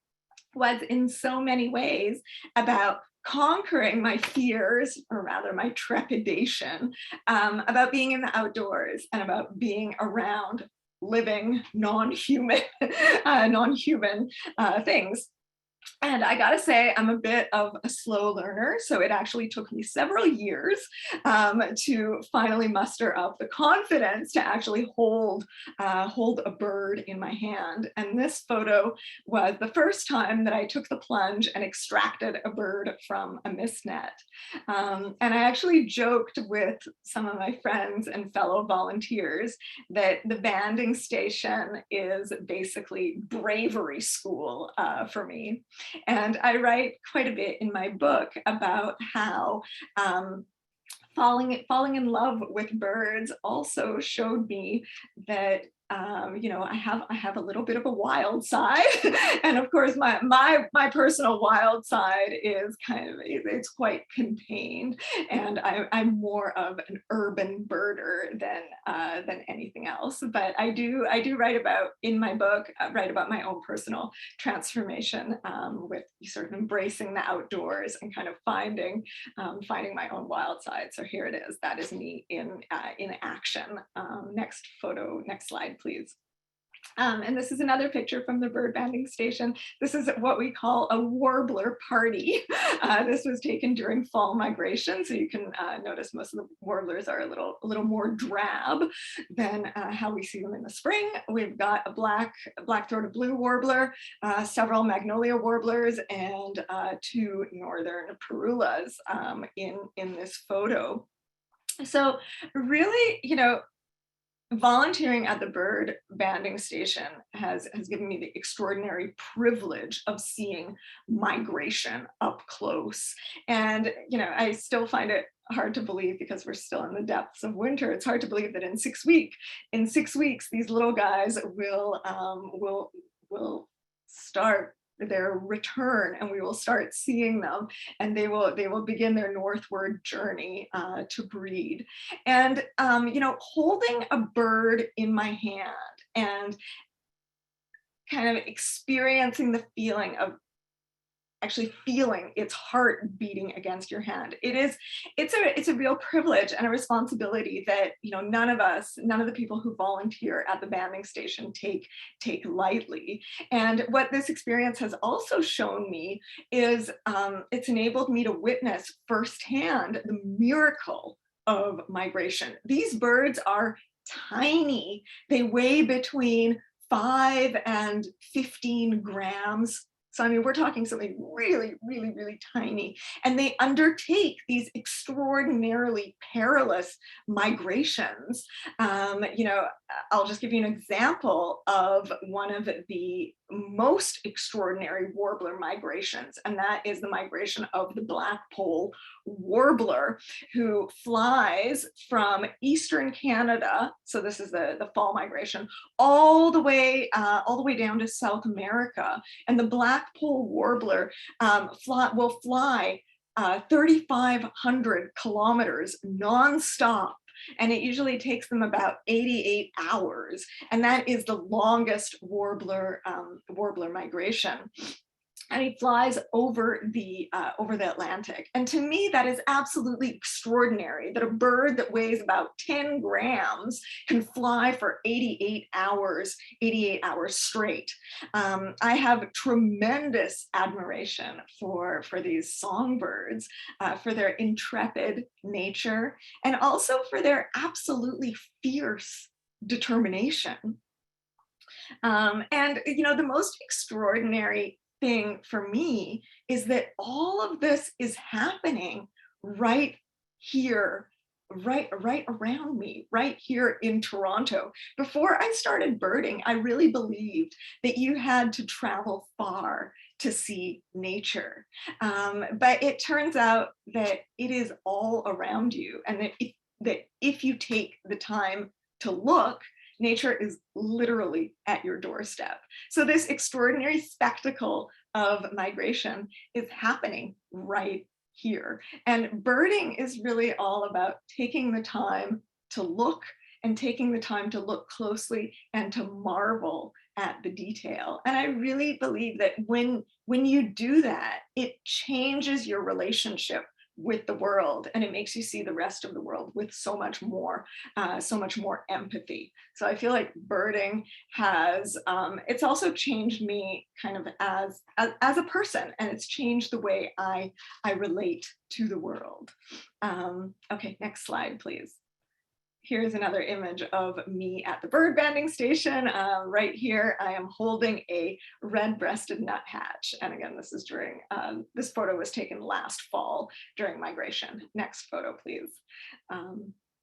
was in so many ways about conquering my fears, or rather my trepidation, about being in the outdoors and about being around living non-human things. And I gotta say, I'm a bit of a slow learner, so it actually took me several years to finally muster up the confidence to actually hold a bird in my hand. And this photo was the first time that I took the plunge and extracted a bird from a mist net. And I actually joked with some of my friends and fellow volunteers that the banding station is basically bravery school for me. And I write quite a bit in my book about how falling in love with birds also showed me that you know, I have a little bit of a wild side, and of course my personal wild side is it's quite contained, and I'm more of an urban birder than anything else. But I do write about, in my book, write about my own personal transformation with sort of embracing the outdoors and kind of finding my own wild side. So here it is. That is me in action. Next photo, next slide, please. And this is another picture from the bird banding station. This is what we call a warbler party. This was taken during fall migration, so you can notice most of the warblers are a little more drab than how we see them in the spring. We've got a black-throated blue warbler, several magnolia warblers, and 2 northern parulas in this photo. So really, you know, volunteering at the bird banding station has given me the extraordinary privilege of seeing migration up close. And, you know, I still find it hard to believe, because we're still in the depths of winter, it's hard to believe that in 6 weeks, these little guys will start return, and we will start seeing them, and they will begin their northward journey to breed. And you know, holding a bird in my hand and kind of experiencing the feeling of actually feeling its heart beating against your hand. It's a real privilege and a responsibility that, you know, none of the people who volunteer at the banding station take lightly. And what this experience has also shown me is it's enabled me to witness firsthand the miracle of migration. These birds are tiny. They weigh between 5 and 15 grams. So, I mean, we're talking something really, really, really tiny. And they undertake these extraordinarily perilous migrations. You know, I'll just give you an example of one of the most extraordinary warbler migrations, and that is the migration of the blackpoll warbler, who flies from eastern Canada, so this is the fall migration, all the way down to South America. And the blackpoll warbler will fly 3,500 kilometers nonstop. And it usually takes them about 88 hours. And that is the longest warbler migration. And he flies over the Atlantic. And to me, that is absolutely extraordinary, that a bird that weighs about 10 grams can fly for 88 hours straight. I have tremendous admiration for these songbirds, for their intrepid nature, and also for their absolutely fierce determination. And, you know, the most extraordinary thing for me is that all of this is happening right here, right around me, right here in Toronto. Before I started birding, I really believed that you had to travel far to see nature. But it turns out that it is all around you, and that if you take the time to look, nature is literally at your doorstep. So this extraordinary spectacle of migration is happening right here. And birding is really all about taking the time to look, and taking the time to look closely and to marvel at the detail. And I really believe that when you do that, it changes your relationship with the world, and it makes you see the rest of the world with so much more empathy. So I feel like birding has, it's also changed me kind of as a person, and it's changed the way I relate to the world. Okay, next slide, please. Here's another image of me at the bird banding station. Right here, I am holding a red-breasted nuthatch. And again, this is during, this photo was taken last fall during migration. Next photo, please.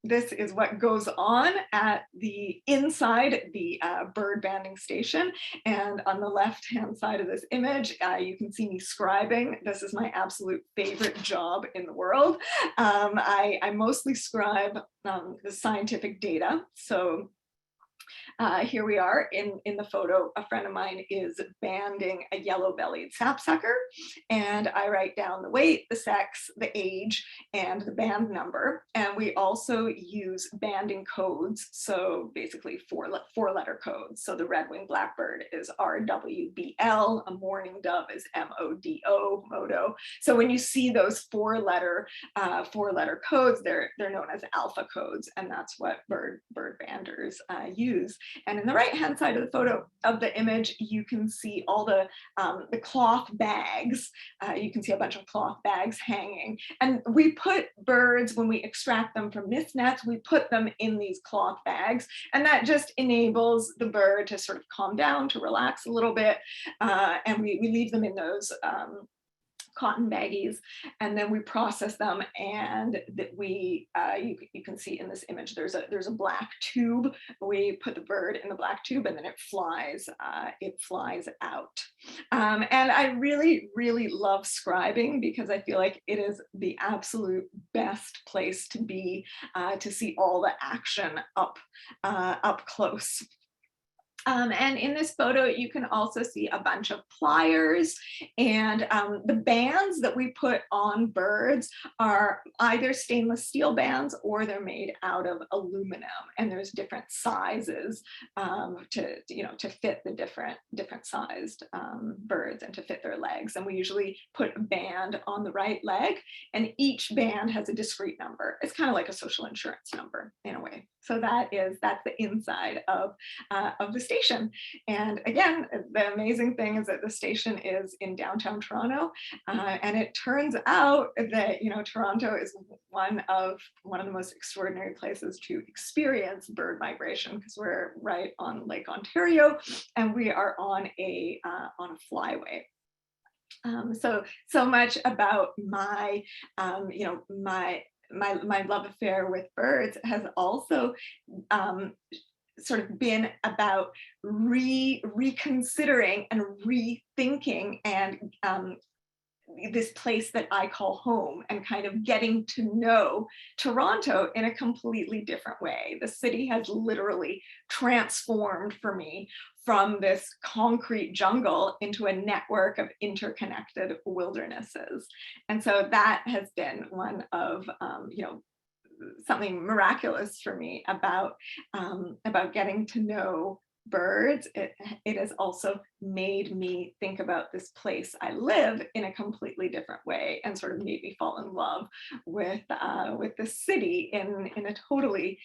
This is what goes on at the inside the bird banding station. And on the left-hand side of this image, you can see me scribing. This is my absolute favorite job in the world. I mostly scribe the scientific data. So here we are in the photo. A friend of mine is banding a yellow-bellied sapsucker, and I write down the weight, the sex, the age, and the band number. And we also use banding codes, so basically four-letter codes. So the Red Wing Blackbird is RWBL, a mourning dove is MODO, MODO. So when you see those four-letter codes, they're known as alpha codes, and that's what bird banders use. And in the right-hand side of the photo of the image, you can see all the cloth bags. You can see a bunch of cloth bags hanging. And we put birds, when we extract them from mist nets, we put them in these cloth bags. And that just enables the bird to sort of calm down, to relax a little bit. And we leave them in those cotton baggies, and then we process them, and that you can see in this image there's a black tube. We put the bird in the black tube, and then it flies out. And I really love scribing, because I feel like it is the absolute best place to be, to see all the action up close. And in this photo, you can also see a bunch of pliers, and the bands that we put on birds are either stainless steel bands or they're made out of aluminum. And there's different sizes to fit the different sized birds and to fit their legs. And we usually put a band on the right leg, and each band has a discrete number. It's kind of like a social insurance number in a way. So that's the inside of the station. And again, the amazing thing is that the station is in downtown Toronto, and it turns out that Toronto is one of the most extraordinary places to experience bird migration, because we're right on Lake Ontario, and we are on a flyway. So much about my my love affair with birds has also sort of been about reconsidering and rethinking and this place that I call home, and kind of getting to know Toronto in a completely different way. The city has literally transformed for me from this concrete jungle into a network of interconnected wildernesses. And so that has been one of something miraculous for me about getting to know birds. It has also made me think about this place I live in a completely different way, and sort of made me fall in love with the city in a totally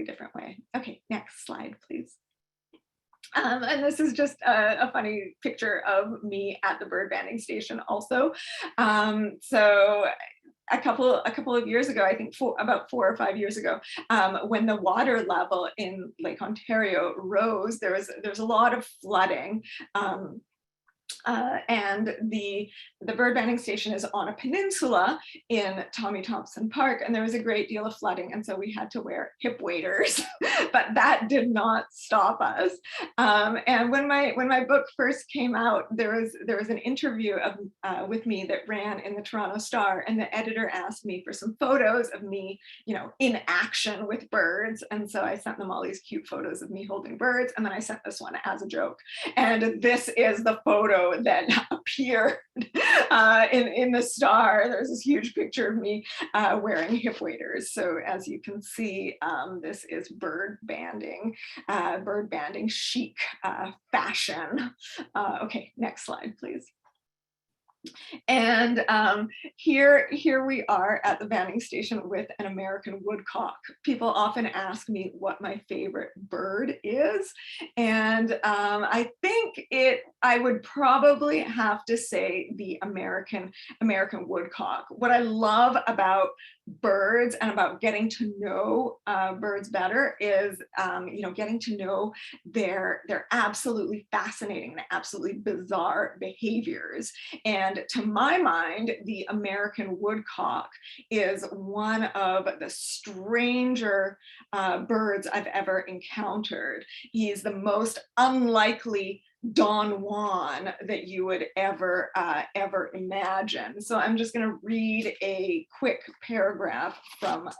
different way. Okay, next slide, please. And this is just a funny picture of me at the bird banding station also. So a couple of years ago, I think about 4 or 5 years ago, when the water level in Lake Ontario rose, there's a lot of flooding. And the bird banding station is on a peninsula in Tommy Thompson Park, and there was a great deal of flooding, and so we had to wear hip waders, but that did not stop us. And when my book first came out, there was an interview with me that ran in the Toronto Star, and the editor asked me for some photos of me, in action with birds, and so I sent them all these cute photos of me holding birds, and then I sent this one as a joke, and this is the photo that appeared in the Star. There's this huge picture of me wearing hip waders. So as you can see, this is bird banding chic fashion. Okay, next slide, please. And here we are at the banding station with an American woodcock. People often ask me what my favorite bird is, and I think I would probably have to say the American woodcock. What I love about birds and about getting to know birds better is getting to know their absolutely fascinating and absolutely bizarre behaviors. And to my mind, the American woodcock is one of the stranger birds I've ever encountered. He's the most unlikely Don Juan that you would ever imagine. So I'm just going to read a quick paragraph from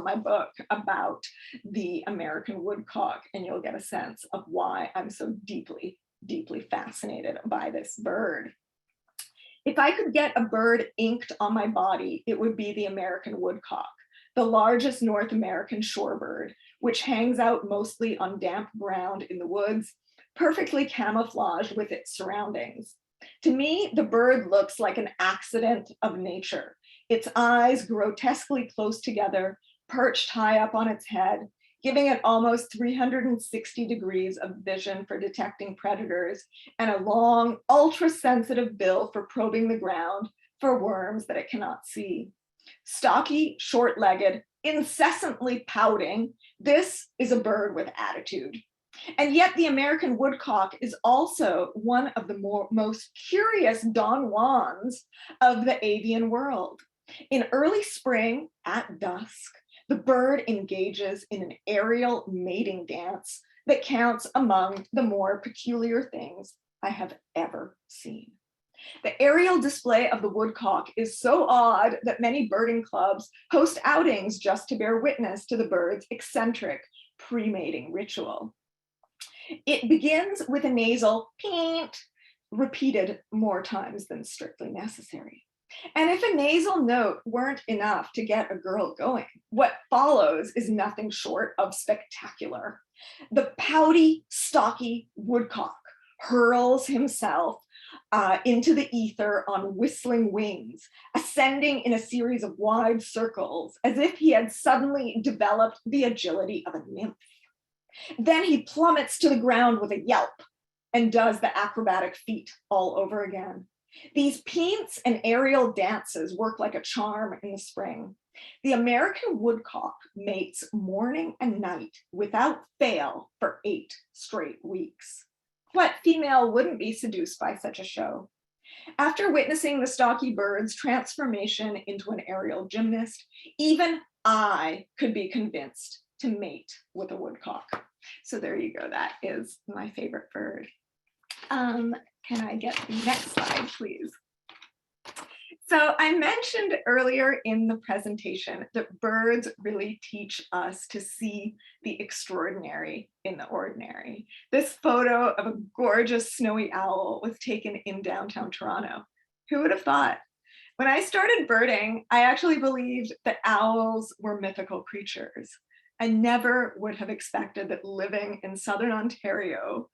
my book about the American woodcock, and you'll get a sense of why I'm so deeply fascinated by this bird. If I could get a bird inked on my body, it would be the American woodcock, the largest North American shorebird, which hangs out mostly on damp ground in the woods, perfectly camouflaged with its surroundings. To me, the bird looks like an accident of nature. Its eyes grotesquely close together, perched high up on its head, giving it almost 360 degrees of vision for detecting predators, and a long, ultra-sensitive bill for probing the ground for worms that it cannot see. Stocky, short-legged, incessantly pouting, this is a bird with attitude. And yet the American woodcock is also one of the most curious Don Juans of the avian world. In early spring, at dusk, the bird engages in an aerial mating dance that counts among the more peculiar things I have ever seen. The aerial display of the woodcock is so odd that many birding clubs host outings just to bear witness to the bird's eccentric pre-mating ritual. It begins with a nasal peent, repeated more times than strictly necessary. And if a nasal note weren't enough to get a girl going, what follows is nothing short of spectacular. The pouty, stocky woodcock hurls himself into the ether on whistling wings, ascending in a series of wide circles, as if he had suddenly developed the agility of a nymph. Then he plummets to the ground with a yelp and does the acrobatic feat all over again. These peents and aerial dances work like a charm in the spring. The American woodcock mates morning and night without fail for 8 straight weeks. What female wouldn't be seduced by such a show? After witnessing the stocky bird's transformation into an aerial gymnast, even I could be convinced to mate with a woodcock. So there you go. That is my favorite bird. Can I get the next slide, please? So I mentioned earlier in the presentation that birds really teach us to see the extraordinary in the ordinary. This photo of a gorgeous snowy owl was taken in downtown Toronto. Who would have thought? When I started birding, I actually believed that owls were mythical creatures. I never would have expected that living in Southern Ontario,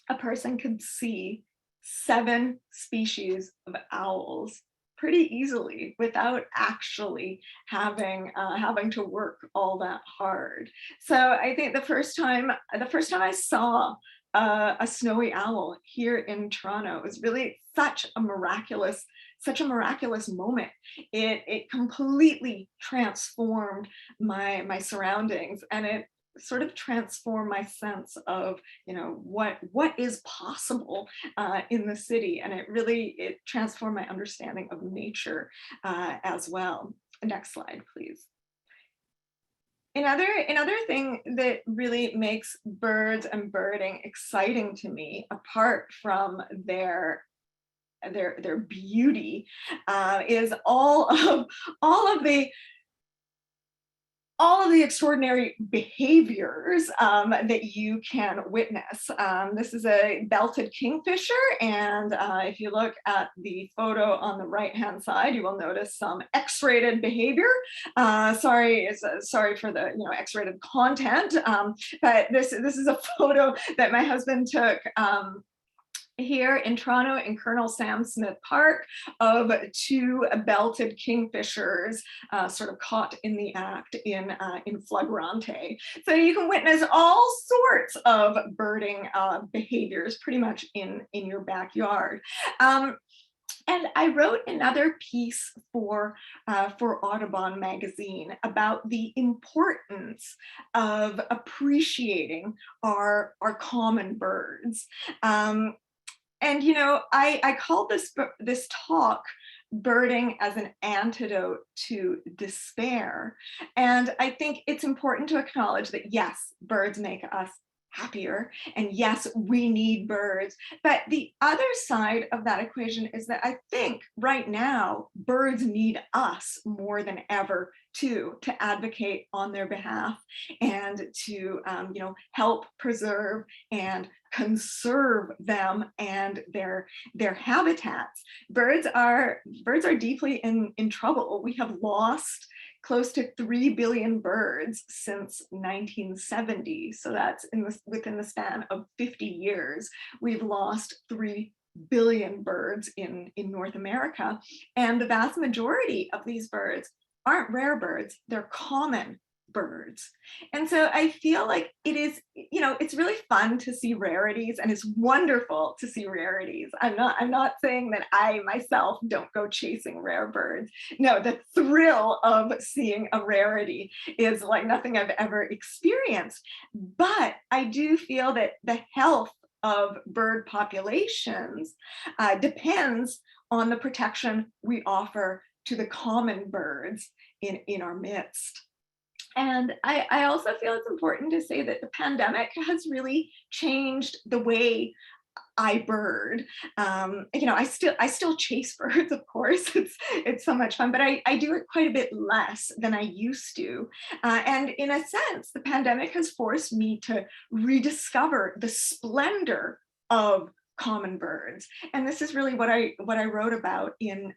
a person could see 7 species of owls pretty easily without actually having to work all that hard. So I think the first time I saw a snowy owl here in Toronto was really such a miraculous moment. It completely transformed my surroundings, and it sort of transformed my sense of, you know, what is possible in the city, and it transformed my understanding of nature as well. Next slide, please. Another thing that really makes birds and birding exciting to me, apart from their beauty, is all of the extraordinary behaviors that you can witness. This is a belted kingfisher, and if you look at the photo on the right-hand side, you will notice some X-rated behavior. Sorry for the X-rated content, but this is a photo that my husband took here in Toronto in Colonel Sam Smith Park of 2 belted kingfishers sort of caught in the act in flagrante. So you can witness all sorts of birding behaviors pretty much in your backyard. And I wrote another piece for Audubon magazine about the importance of appreciating our common birds. And I called this talk "Birding as an Antidote to Despair." And I think it's important to acknowledge that, yes, birds make us happier, and yes, we need birds. But the other side of that equation is that I think right now birds need us more than ever to advocate on their behalf and to help preserve and conserve them and their habitats. Birds are deeply in trouble. We have lost close to 3 billion birds since 1970. So that's within the span of 50 years, we've lost 3 billion birds in North America. And the vast majority of these birds aren't rare birds, they're common birds. And so I feel like it is, it's really fun to see rarities, and it's wonderful to see rarities. I'm not saying that I myself don't go chasing rare birds. No, the thrill of seeing a rarity is like nothing I've ever experienced. But I do feel that the health of bird populations depends on the protection we offer to the common birds in our midst. And I also feel it's important to say that the pandemic has really changed the way iBird. You know, I still chase birds, of course. It's so much fun, but I do it quite a bit less than I used to. And in a sense, the pandemic has forced me to rediscover the splendor of common birds. And this is really what I wrote about in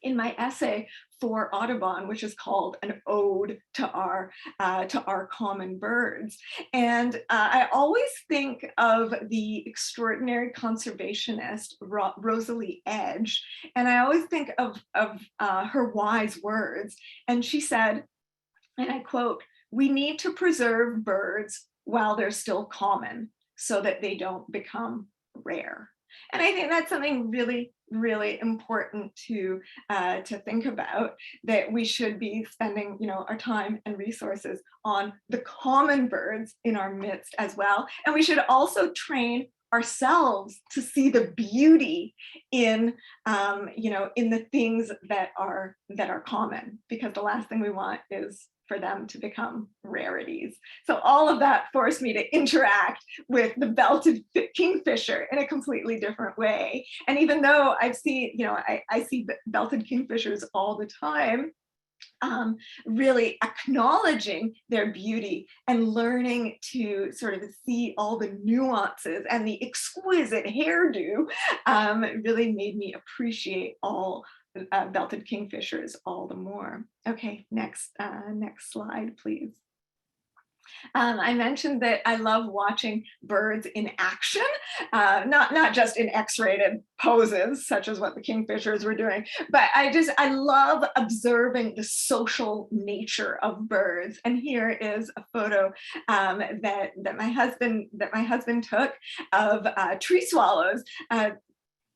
my essay for Audubon, which is called An Ode to Our Common Birds. And I always think of the extraordinary conservationist Rosalie Edge, and I always think of her wise words. And she said, and I quote, "We need to preserve birds while they're still common so that they don't become rare." And I think that's something really, really important to think about, that we should be spending, you know, our time and resources on the common birds in our midst as well. And we should also train ourselves to see the beauty in, you know, in the things that are common, because the last thing we want is for them to become rarities. So all of that forced me to interact with the belted kingfisher in a completely different way. And even though I've seen, you know, I see belted kingfishers all the time, really acknowledging their beauty and learning to sort of see all the nuances and the exquisite hairdo really made me appreciate all belted kingfishers all the more. Okay, next slide, please. I mentioned that I love watching birds in action, not just in X-rated poses, such as what the kingfishers were doing, but I love observing the social nature of birds. And here is a photo that my husband took of tree swallows.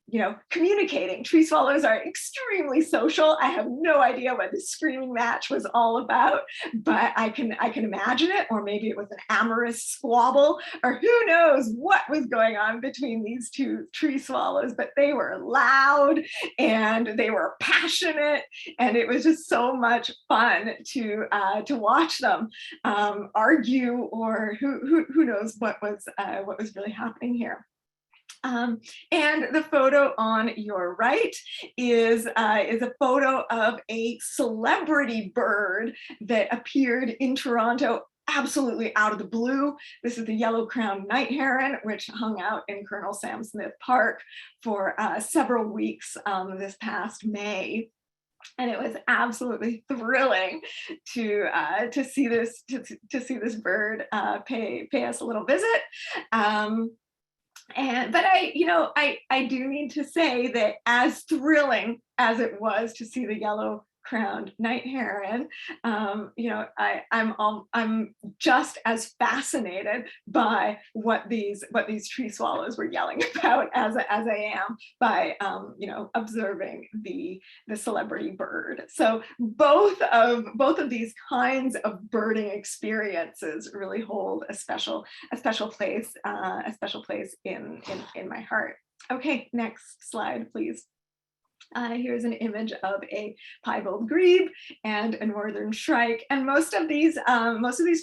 You know, communicating. Tree swallows are extremely social. I have no idea what the screaming match was all about, but I can imagine it, or maybe it was an amorous squabble, or who knows what was going on between these two tree swallows, but they were loud and they were passionate, and it was just so much fun to watch them argue, or who knows what was really happening here. And the photo on your right is a photo of a celebrity bird that appeared in Toronto absolutely out of the blue. This is the yellow-crowned night heron, which hung out in Colonel Sam Smith Park for several weeks this past May. And it was absolutely thrilling to see this bird pay us a little visit. But I do need to say that as thrilling as it was to see the yellow-crowned night heron, I'm just as fascinated by what these tree swallows were yelling about as I am by observing the celebrity bird. So both of these kinds of birding experiences really hold a special place in my heart. Okay, next slide, please. Here's an image of a piebald grebe and a northern shrike, and most of these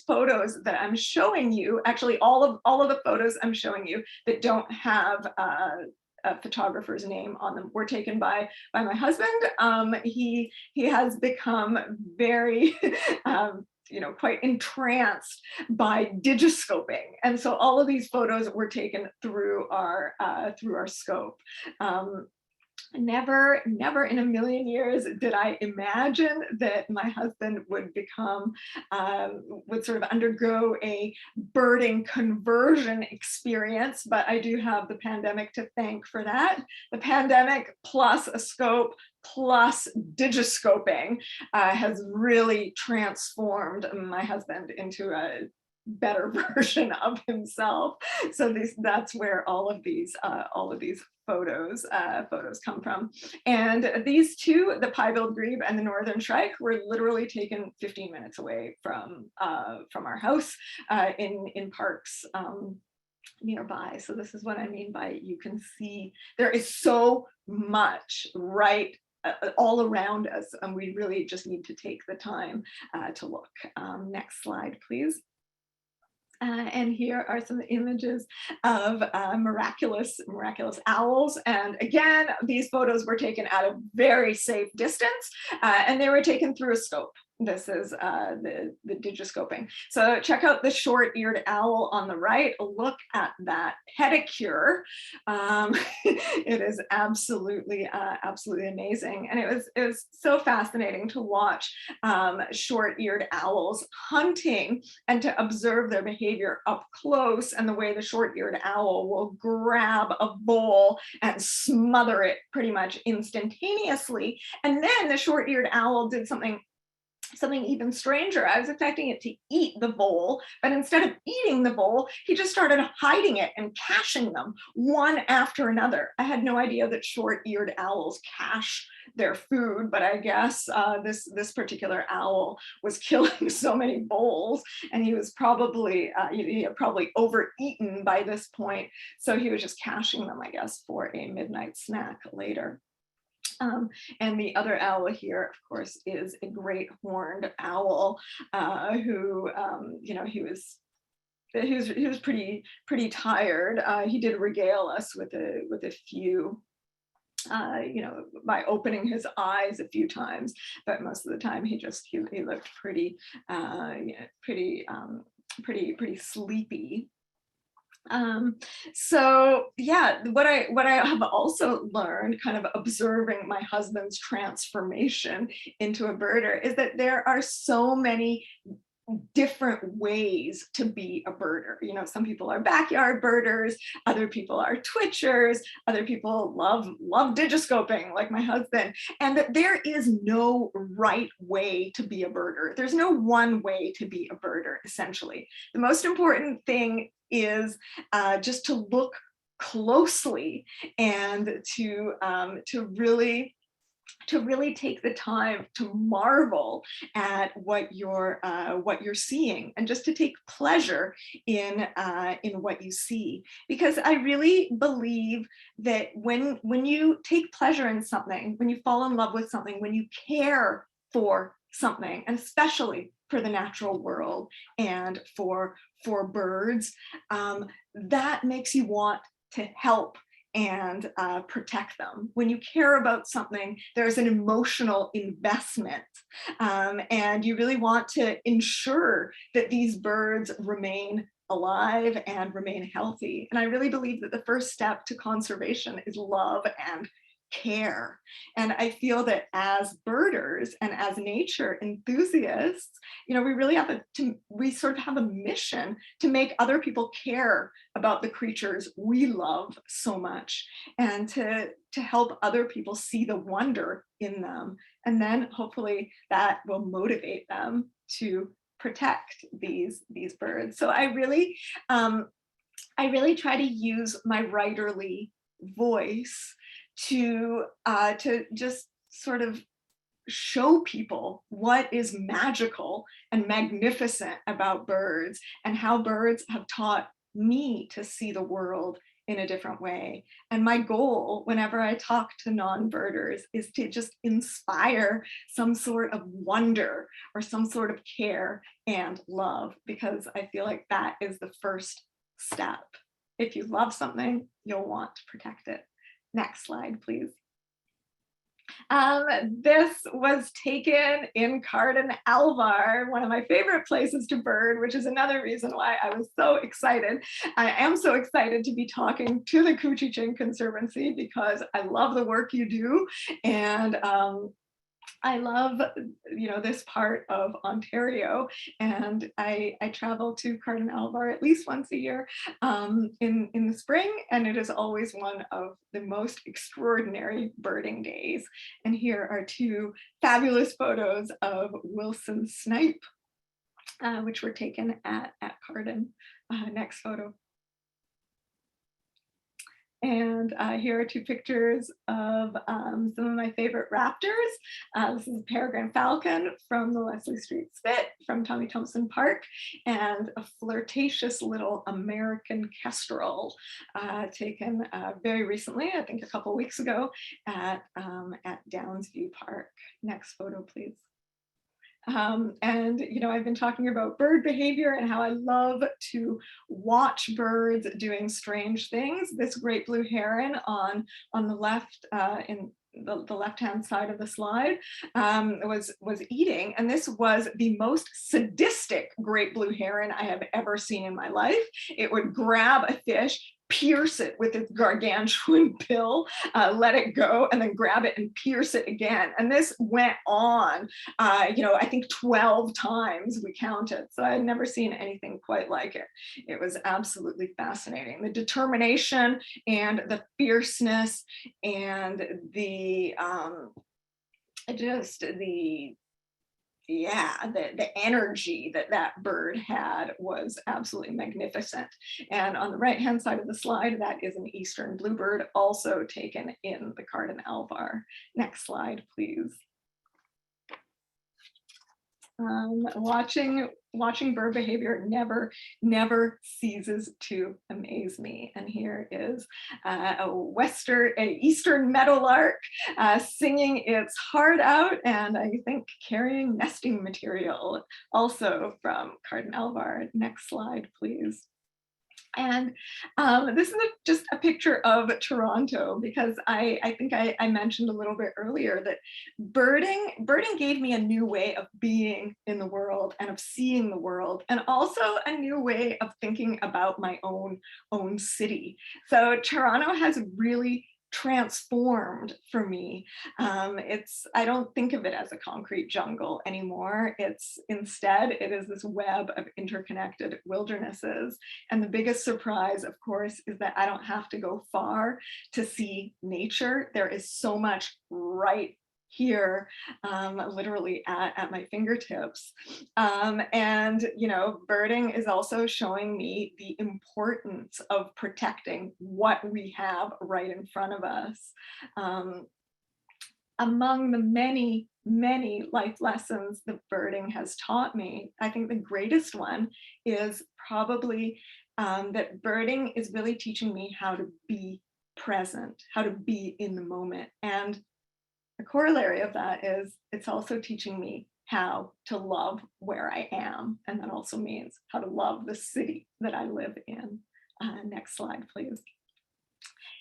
photos that I'm showing you, actually all of the photos I'm showing you that don't have a photographer's name on them, were taken by my husband. He has become very quite entranced by digiscoping, and so all of these photos were taken through our scope. Never in a million years did I imagine that my husband would sort of undergo a birding conversion experience, but I do have the pandemic to thank for that. The pandemic plus a scope plus digiscoping has really transformed my husband into a better version of himself. So that's where all of these photos come from. And these two, the piebald grebe and the northern shrike, were literally taken 15 minutes away from our house in parks nearby. So this is what I mean by, you can see there is so much right all around us, and we really just need to take the time to look. Next slide, please. And here are some images of miraculous owls. And again, these photos were taken at a very safe distance, and they were taken through a scope. This is the digiscoping. So check out the short-eared owl on the right. Look at that pedicure. It is absolutely amazing, and it was so fascinating to watch short-eared owls hunting and to observe their behavior up close, and the way the short-eared owl will grab a bowl and smother it pretty much instantaneously. And then the short-eared owl did something even stranger. I was expecting it to eat the bowl, but instead of eating the bowl, he just started hiding it and caching them one after another. I had no idea that short-eared owls cache their food, but I guess this particular owl was killing so many bowls, and he was probably he had probably overeaten by this point, so he was just caching them, I guess, for a midnight snack later. And the other owl here, of course, is a great horned owl who, you know, he was pretty tired. He did regale us with a few, you know, by opening his eyes a few times, but most of the time he looked pretty, pretty sleepy. So yeah, what I have also learned, kind of observing my husband's transformation into a birder, is that there are so many different ways to be a birder. You know, some people are backyard birders, other people are twitchers, other people love digiscoping like my husband, and that there is no right way to be a birder. There's no one way to be a birder, essentially. The most important thing is just to look closely and to really take the time to marvel at what you're seeing, and just to take pleasure in what you see. Because I really believe that when you take pleasure in something, when you fall in love with something, when you care for something, and especially for the natural world and for birds, that makes you want to help and protect them. When you care about something, there's an emotional investment, and you really want to ensure that these birds remain alive and remain healthy. And I really believe that the first step to conservation is love and care. And I feel that as birders and as nature enthusiasts, you know, we really we sort of have a mission to make other people care about the creatures we love so much, and to help other people see the wonder in them. And then hopefully that will motivate them to protect these birds. So I really try to use my writerly voice to just sort of show people what is magical and magnificent about birds, and how birds have taught me to see the world in a different way. And my goal whenever I talk to non-birders is to just inspire some sort of wonder or some sort of care and love, because I feel like that is the first step. If you love something, you'll want to protect it. Next slide, please. This was taken in Carden Alvar, one of my favorite places to bird, which is another reason why I was so excited. I am so excited to be talking to the Couchiching Conservancy, because I love the work you do, and I love, you know, this part of Ontario, and I travel to Carden Alvar at least once a year in the spring, and it is always one of the most extraordinary birding days. And here are two fabulous photos of Wilson snipe, which were taken at Carden. Next photo. And here are two pictures of some of my favorite raptors. This is a peregrine falcon from the Leslie Street Spit from Tommy Thompson Park, and a flirtatious little American kestrel taken very recently, I think a couple of weeks ago, at Downsview Park. Next photo, please. And, you know, I've been talking about bird behavior and how I love to watch birds doing strange things. This great blue heron on the left, in the left-hand side of the slide, was eating, and this was the most sadistic great blue heron I have ever seen in my life. It would grab a fish, pierce it with its gargantuan bill, let it go, and then grab it and pierce it again. And this went on, you know, I think 12 times we counted. So I had never seen anything quite like it. It was absolutely fascinating. The determination and the fierceness and the energy that that bird had was absolutely magnificent. And on the right hand side of the slide, that is an eastern bluebird, also taken in the Carden Alvar. Next slide, please. Watching bird behavior never ceases to amaze me. And here is a eastern meadowlark singing its heart out, and I think carrying nesting material, also from Carden Alvar. Next slide, please. And this is just a picture of Toronto, because I think I mentioned a little bit earlier that birding gave me a new way of being in the world and of seeing the world, and also a new way of thinking about my own city. So Toronto has really transformed for me. I don't think of it as a concrete jungle anymore. Instead, it is this web of interconnected wildernesses. And the biggest surprise, of course, is that I don't have to go far to see nature. There is so much right here, literally at my fingertips. And, you know, birding is also showing me the importance of protecting what we have right in front of us. Among the many life lessons that birding has taught me, I think the greatest one is probably that birding is really teaching me how to be present, how to be in the moment. And a corollary of that is it's also teaching me how to love where I am. And that also means how to love the city that I live in. Next slide, please.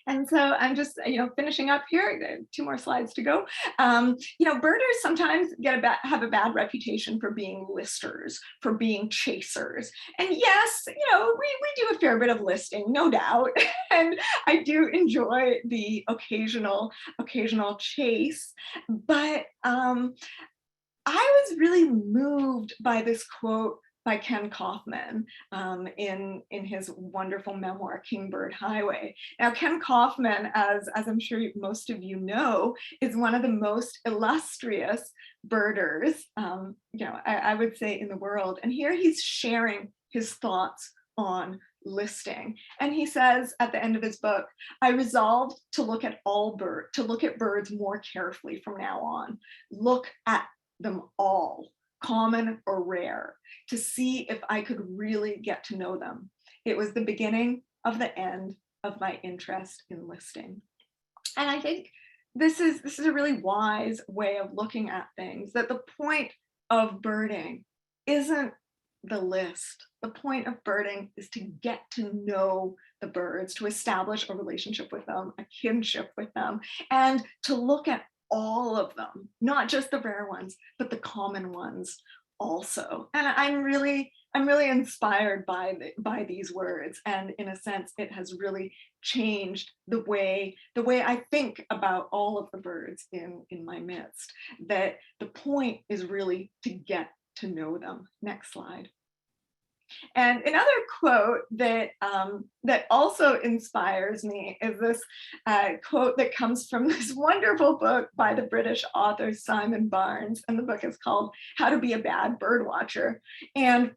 And so I'm just, you know, finishing up here, 2 more slides to go. You know, birders sometimes have a bad reputation for being listers, for being chasers. And yes, you know, we do a fair bit of listing, no doubt. And I do enjoy the occasional chase, but I was really moved by this quote by Ken Kaufman in his wonderful memoir, Kingbird Highway. Now, Ken Kaufman, as I'm sure most of you know, is one of the most illustrious birders, you know, I would say in the world. And here he's sharing his thoughts on listing. And he says at the end of his book, I resolved to look at birds more carefully from now on. Look at them all, common or rare, to see if I could really get to know them. It was the beginning of the end of my interest in listing. And I think this is a really wise way of looking at things, that the point of birding isn't the list. The point of birding is to get to know the birds, to establish a relationship with them, a kinship with them, and to look at all of them, not just the rare ones, but the common ones also. And I'm really inspired by these words. And in a sense, it has really changed the way I think about all of the birds in my midst, that the point is really to get to know them. Next slide. And another quote that that also inspires me is this quote that comes from this wonderful book by the British author Simon Barnes, and the book is called How to Be a Bad Bird Watcher. And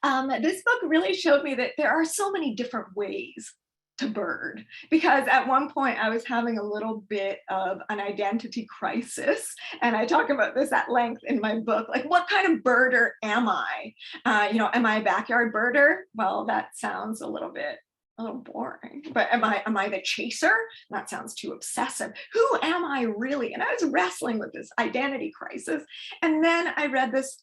this book really showed me that there are so many different ways to bird, because at one point I was having a little bit of an identity crisis, and I talk about this at length in my book. Like, what kind of birder am I? You know, am I a backyard birder? Well, that sounds a little bit oh, boring. But am I the chaser? That sounds too obsessive. Who am I really? And I was wrestling with this identity crisis. And then I read this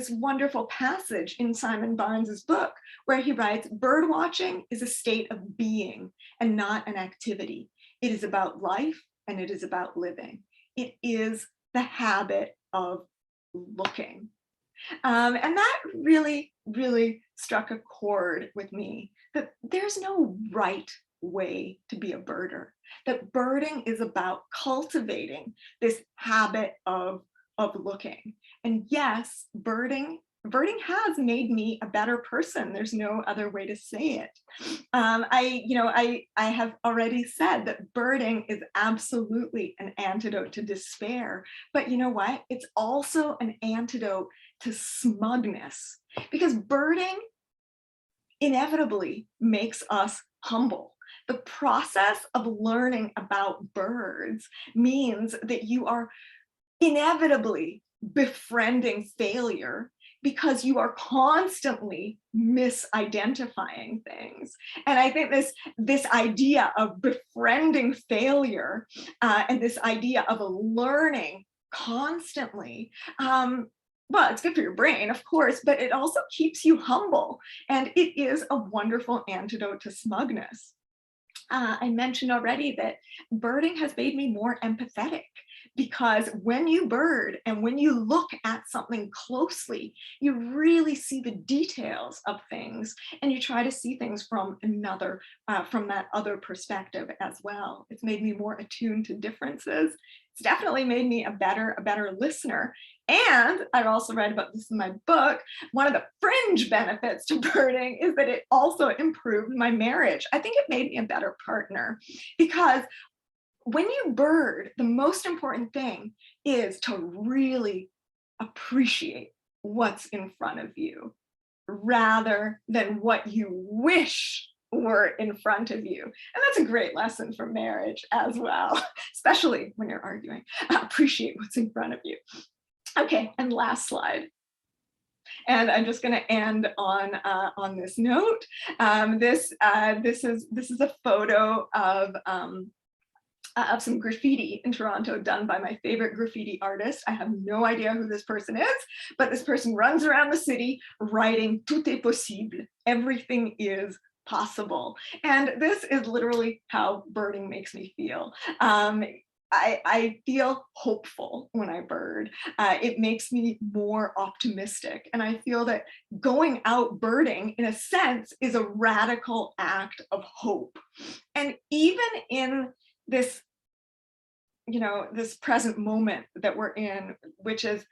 wonderful passage in Simon Barnes's book where he writes, bird watching is a state of being and not an activity. It is about life and it is about living. It is the habit of looking. And that really, really struck a chord with me, that there's no right way to be a birder, that birding is about cultivating this habit of looking. And yes, birding has made me a better person. There's no other way to say it. I have already said that birding is absolutely an antidote to despair, but you know what? It's also an antidote to smugness, because birding inevitably makes us humble. The process of learning about birds means that you are inevitably befriending failure, because you are constantly misidentifying things. And I think this idea of befriending failure and this idea of learning constantly, well, it's good for your brain, of course, but it also keeps you humble. And it is a wonderful antidote to smugness. I mentioned already that birding has made me more empathetic, because when you bird and when you look at something closely, you really see the details of things, and you try to see things from from that other perspective as well. It's made me more attuned to differences. It's definitely made me a better listener. And I've also read about this in my book. One of the fringe benefits to birding is that it also improved my marriage. I think it made me a better partner, because when you bird, the most important thing is to really appreciate what's in front of you rather than what you wish were in front of you. And that's a great lesson for marriage as well, especially when you're arguing. Appreciate what's in front of you. Okay, and last slide. And I'm just going to end on this note. This is a photo of some graffiti in Toronto done by my favorite graffiti artist. I have no idea who this person is, but this person runs around the city writing "Tout est possible," everything is possible. And this is literally how birding makes me feel. I feel hopeful when I bird. It makes me more optimistic. And I feel that going out birding, in a sense, is a radical act of hope. And even in this, this present moment that we're in, which is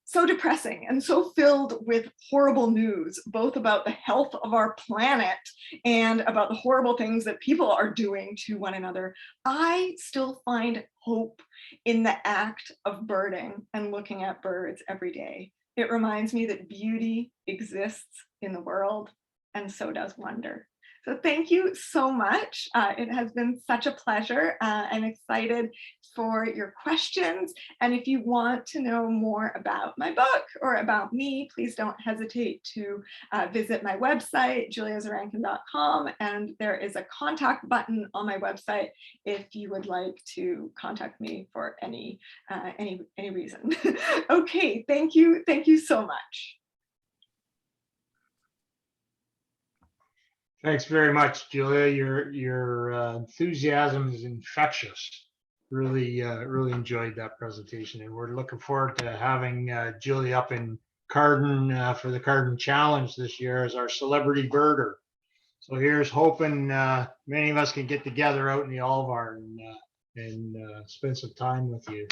so depressing and so filled with horrible news, both about the health of our planet and about the horrible things that people are doing to one another, I still find hope in the act of birding and looking at birds every day. It reminds me that beauty exists in the world, and so does wonder. So thank you so much. It has been such a pleasure. I'm excited for your questions. And if you want to know more about my book or about me, please don't hesitate to visit my website, juliazarankin.com. And there is a contact button on my website if you would like to contact me for any reason. Okay, thank you. Thank you so much. Thanks very much, Julia. Your enthusiasm is infectious. Really enjoyed that presentation, and we're looking forward to having Julia up in Carden for the Carden Challenge this year as our celebrity birder. So here's hoping many of us can get together out in the Olivar and spend some time with you.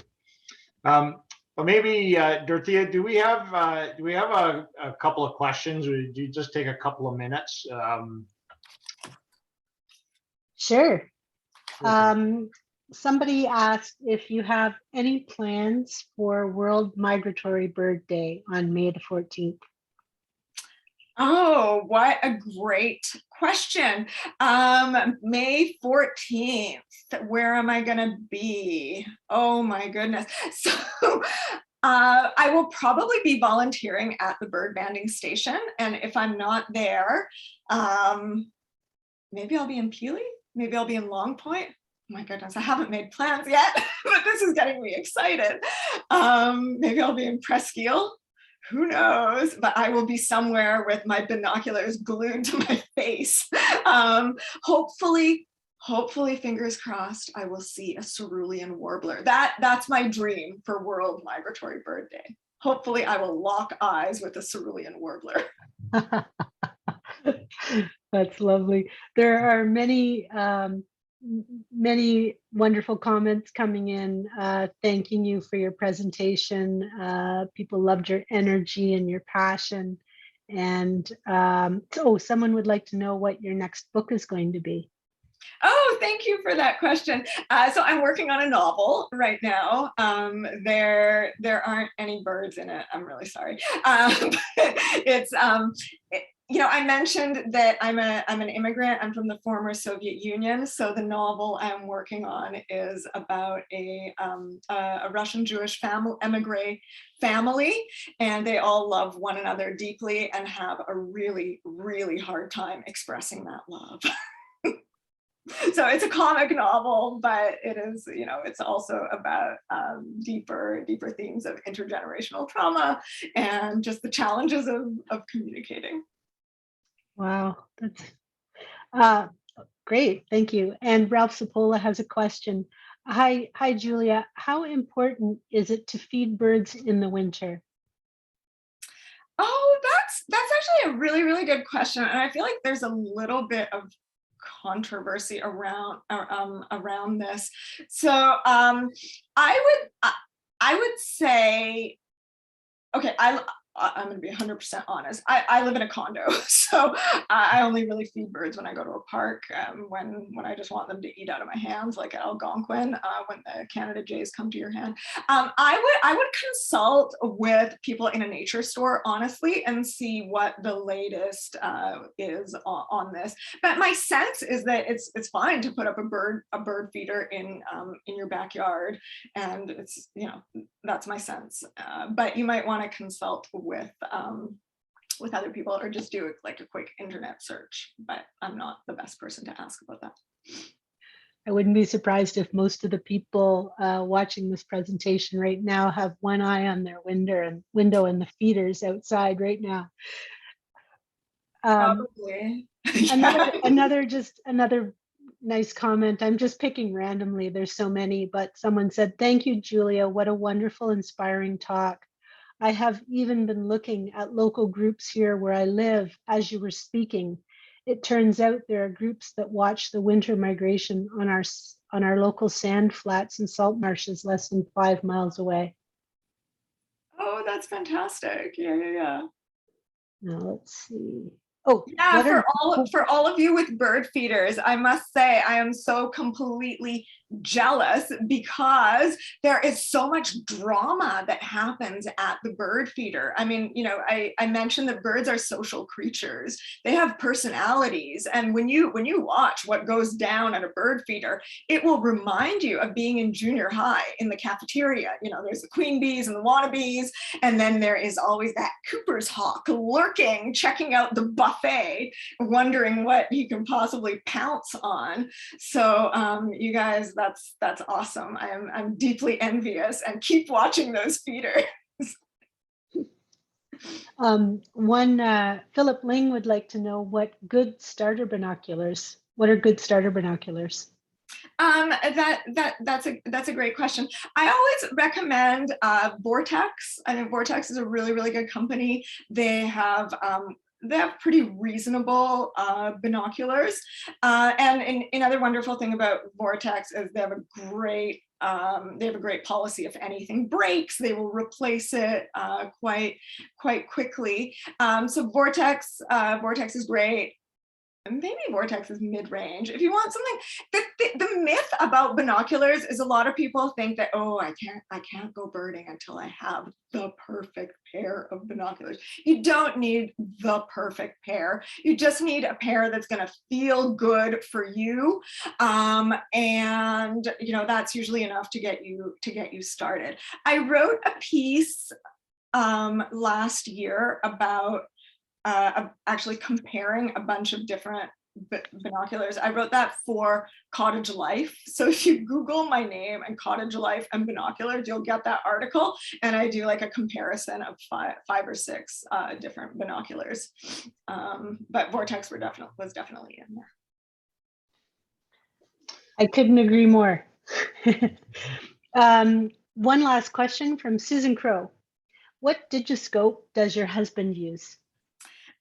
But maybe Dorothea, do we have a couple of questions? Or do you just take a couple of minutes? Sure. Somebody asked if you have any plans for World Migratory Bird Day on May the 14th. Oh, what a great question. May 14th, where am I going to be? Oh my goodness. So I will probably be volunteering at the bird banding station. And if I'm not there, maybe I'll be in Peely, maybe I'll be in Long Point. Oh my goodness, I haven't made plans yet, but this is getting me excited. Maybe I'll be in Presqu'île. Who knows? But I will be somewhere with my binoculars glued to my face. Hopefully, fingers crossed, I will see a cerulean warbler. That's my dream for World Migratory Bird Day. Hopefully, I will lock eyes with a cerulean warbler. That's lovely. There are many wonderful comments coming in, thanking you for your presentation. People loved your energy and your passion. And someone would like to know what your next book is going to be. Oh, thank you for that question. So I'm working on a novel right now. There aren't any birds in it. I'm really sorry. It's I mentioned that I'm an immigrant. I'm from the former Soviet Union. So the novel I'm working on is about a Russian Jewish emigre family, and they all love one another deeply and have a really, really hard time expressing that love. So it's a comic novel, but it is, it's also about deeper themes of intergenerational trauma and just the challenges of communicating. Wow, that's great. Thank you. And Ralph Sapola has a question. Hi, Julia. How important is it to feed birds in the winter? Oh, that's actually a really, really good question. And I feel like there's a little bit of controversy around this. So I would say, okay, I'm going to be 100% honest. I live in a condo, so I only really feed birds when I go to a park, when I just want them to eat out of my hands, like at Algonquin, when the Canada Jays come to your hand. I would consult with people in a nature store, honestly, and see what the latest is on this. But my sense is that it's fine to put up a bird feeder in your backyard, and it's, that's my sense. But you might want to consult with other people or just do like a quick internet search, but I'm not the best person to ask about that. I wouldn't be surprised if most of the people watching this presentation right now have one eye on their window and the feeders outside right now. Probably. Another nice comment. I'm just picking randomly. There's so many, but someone said, "Thank you, Julia. What a wonderful, inspiring talk. I have even been looking at local groups here where I live as you were speaking. It turns out there are groups that watch the winter migration on our local sand flats and salt marshes less than 5 miles away." Oh, that's fantastic. Yeah. Now let's see. Oh, yeah, for all of you with bird feeders, I must say I am so completely jealous because there is so much drama that happens at the bird feeder. I mean, I mentioned that birds are social creatures. They have personalities, and when you watch what goes down at a bird feeder, it will remind you of being in junior high in the cafeteria. There's the queen bees and the wannabes, and then there is always that Cooper's hawk lurking, checking out the buffet, wondering what he can possibly pounce on. So you guys, that's awesome. I'm deeply envious, and keep watching those feeders. Philip Ling would like to know what are good starter binoculars? That's a great question. I always recommend Vortex. I think Vortex is a really, really good company. They have pretty reasonable binoculars. And another wonderful thing about Vortex is they have a great policy. If anything breaks, they will replace it quite quickly. So Vortex is great. Maybe Vortex is mid-range. If you want something, the myth about binoculars is a lot of people think that, oh, I can't go birding until I have the perfect pair of binoculars. You don't need the perfect pair. You just need a pair that's going to feel good for you, and that's usually enough to get you started. I wrote a piece last year about actually comparing a bunch of different binoculars. I wrote that for cottage life. So if you Google my name and cottage life and binoculars, you'll get that article. And I do like a comparison of five or six different binoculars. But Vortex was definitely in there. I couldn't agree more. One last question from Susan Crow. What digiscope does your husband use?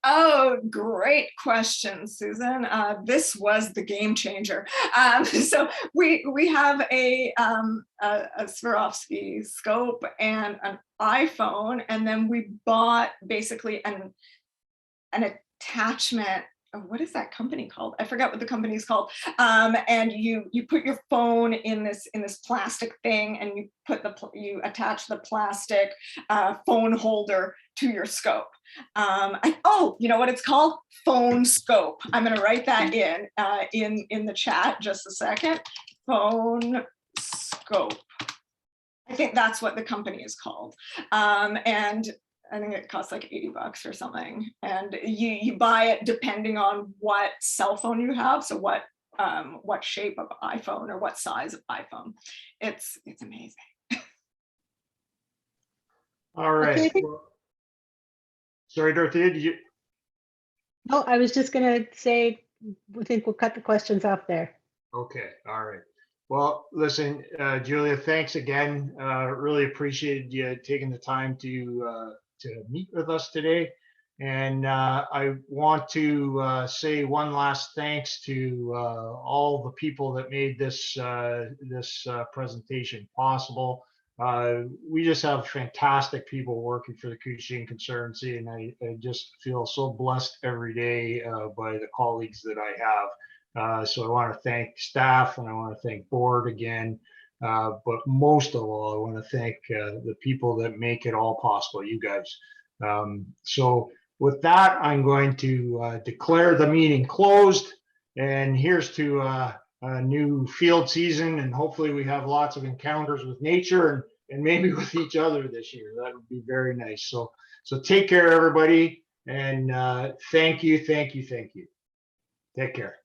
Oh, great question, Susan. This was the game changer. So we have a Swarovski scope and an iPhone, and then we bought basically an attachment. What is that company called? I forgot what the company is called. And you put your phone in this plastic thing, and you attach the plastic phone holder to your scope. Oh, you know what it's called? Phone scope. I'm going to write that in the chat. Just a second. Phone scope. I think that's what the company is called. And I think it costs like $80 or something. And you buy it depending on what cell phone you have. So what shape of iPhone or what size of iPhone. It's amazing. All right. Okay, Well, sorry, Dorothea, did you? Oh, I was just going to say, we think we'll cut the questions off there. Okay, all right. Well, listen, Julia, thanks again. Really appreciated you taking the time to meet with us today. And I want to say one last thanks to all the people that made this presentation possible. We just have fantastic people working for the Christie Conservancy, and I just feel so blessed every day by the colleagues that I have. So I want to thank staff, and I want to thank board again. But most of all, I want to thank the people that make it all possible, you guys. So with that, I'm going to declare the meeting closed, and here's to a new field season, and hopefully we have lots of encounters with nature and maybe with each other this year. That would be very nice. So take care, everybody, and thank you. Take care.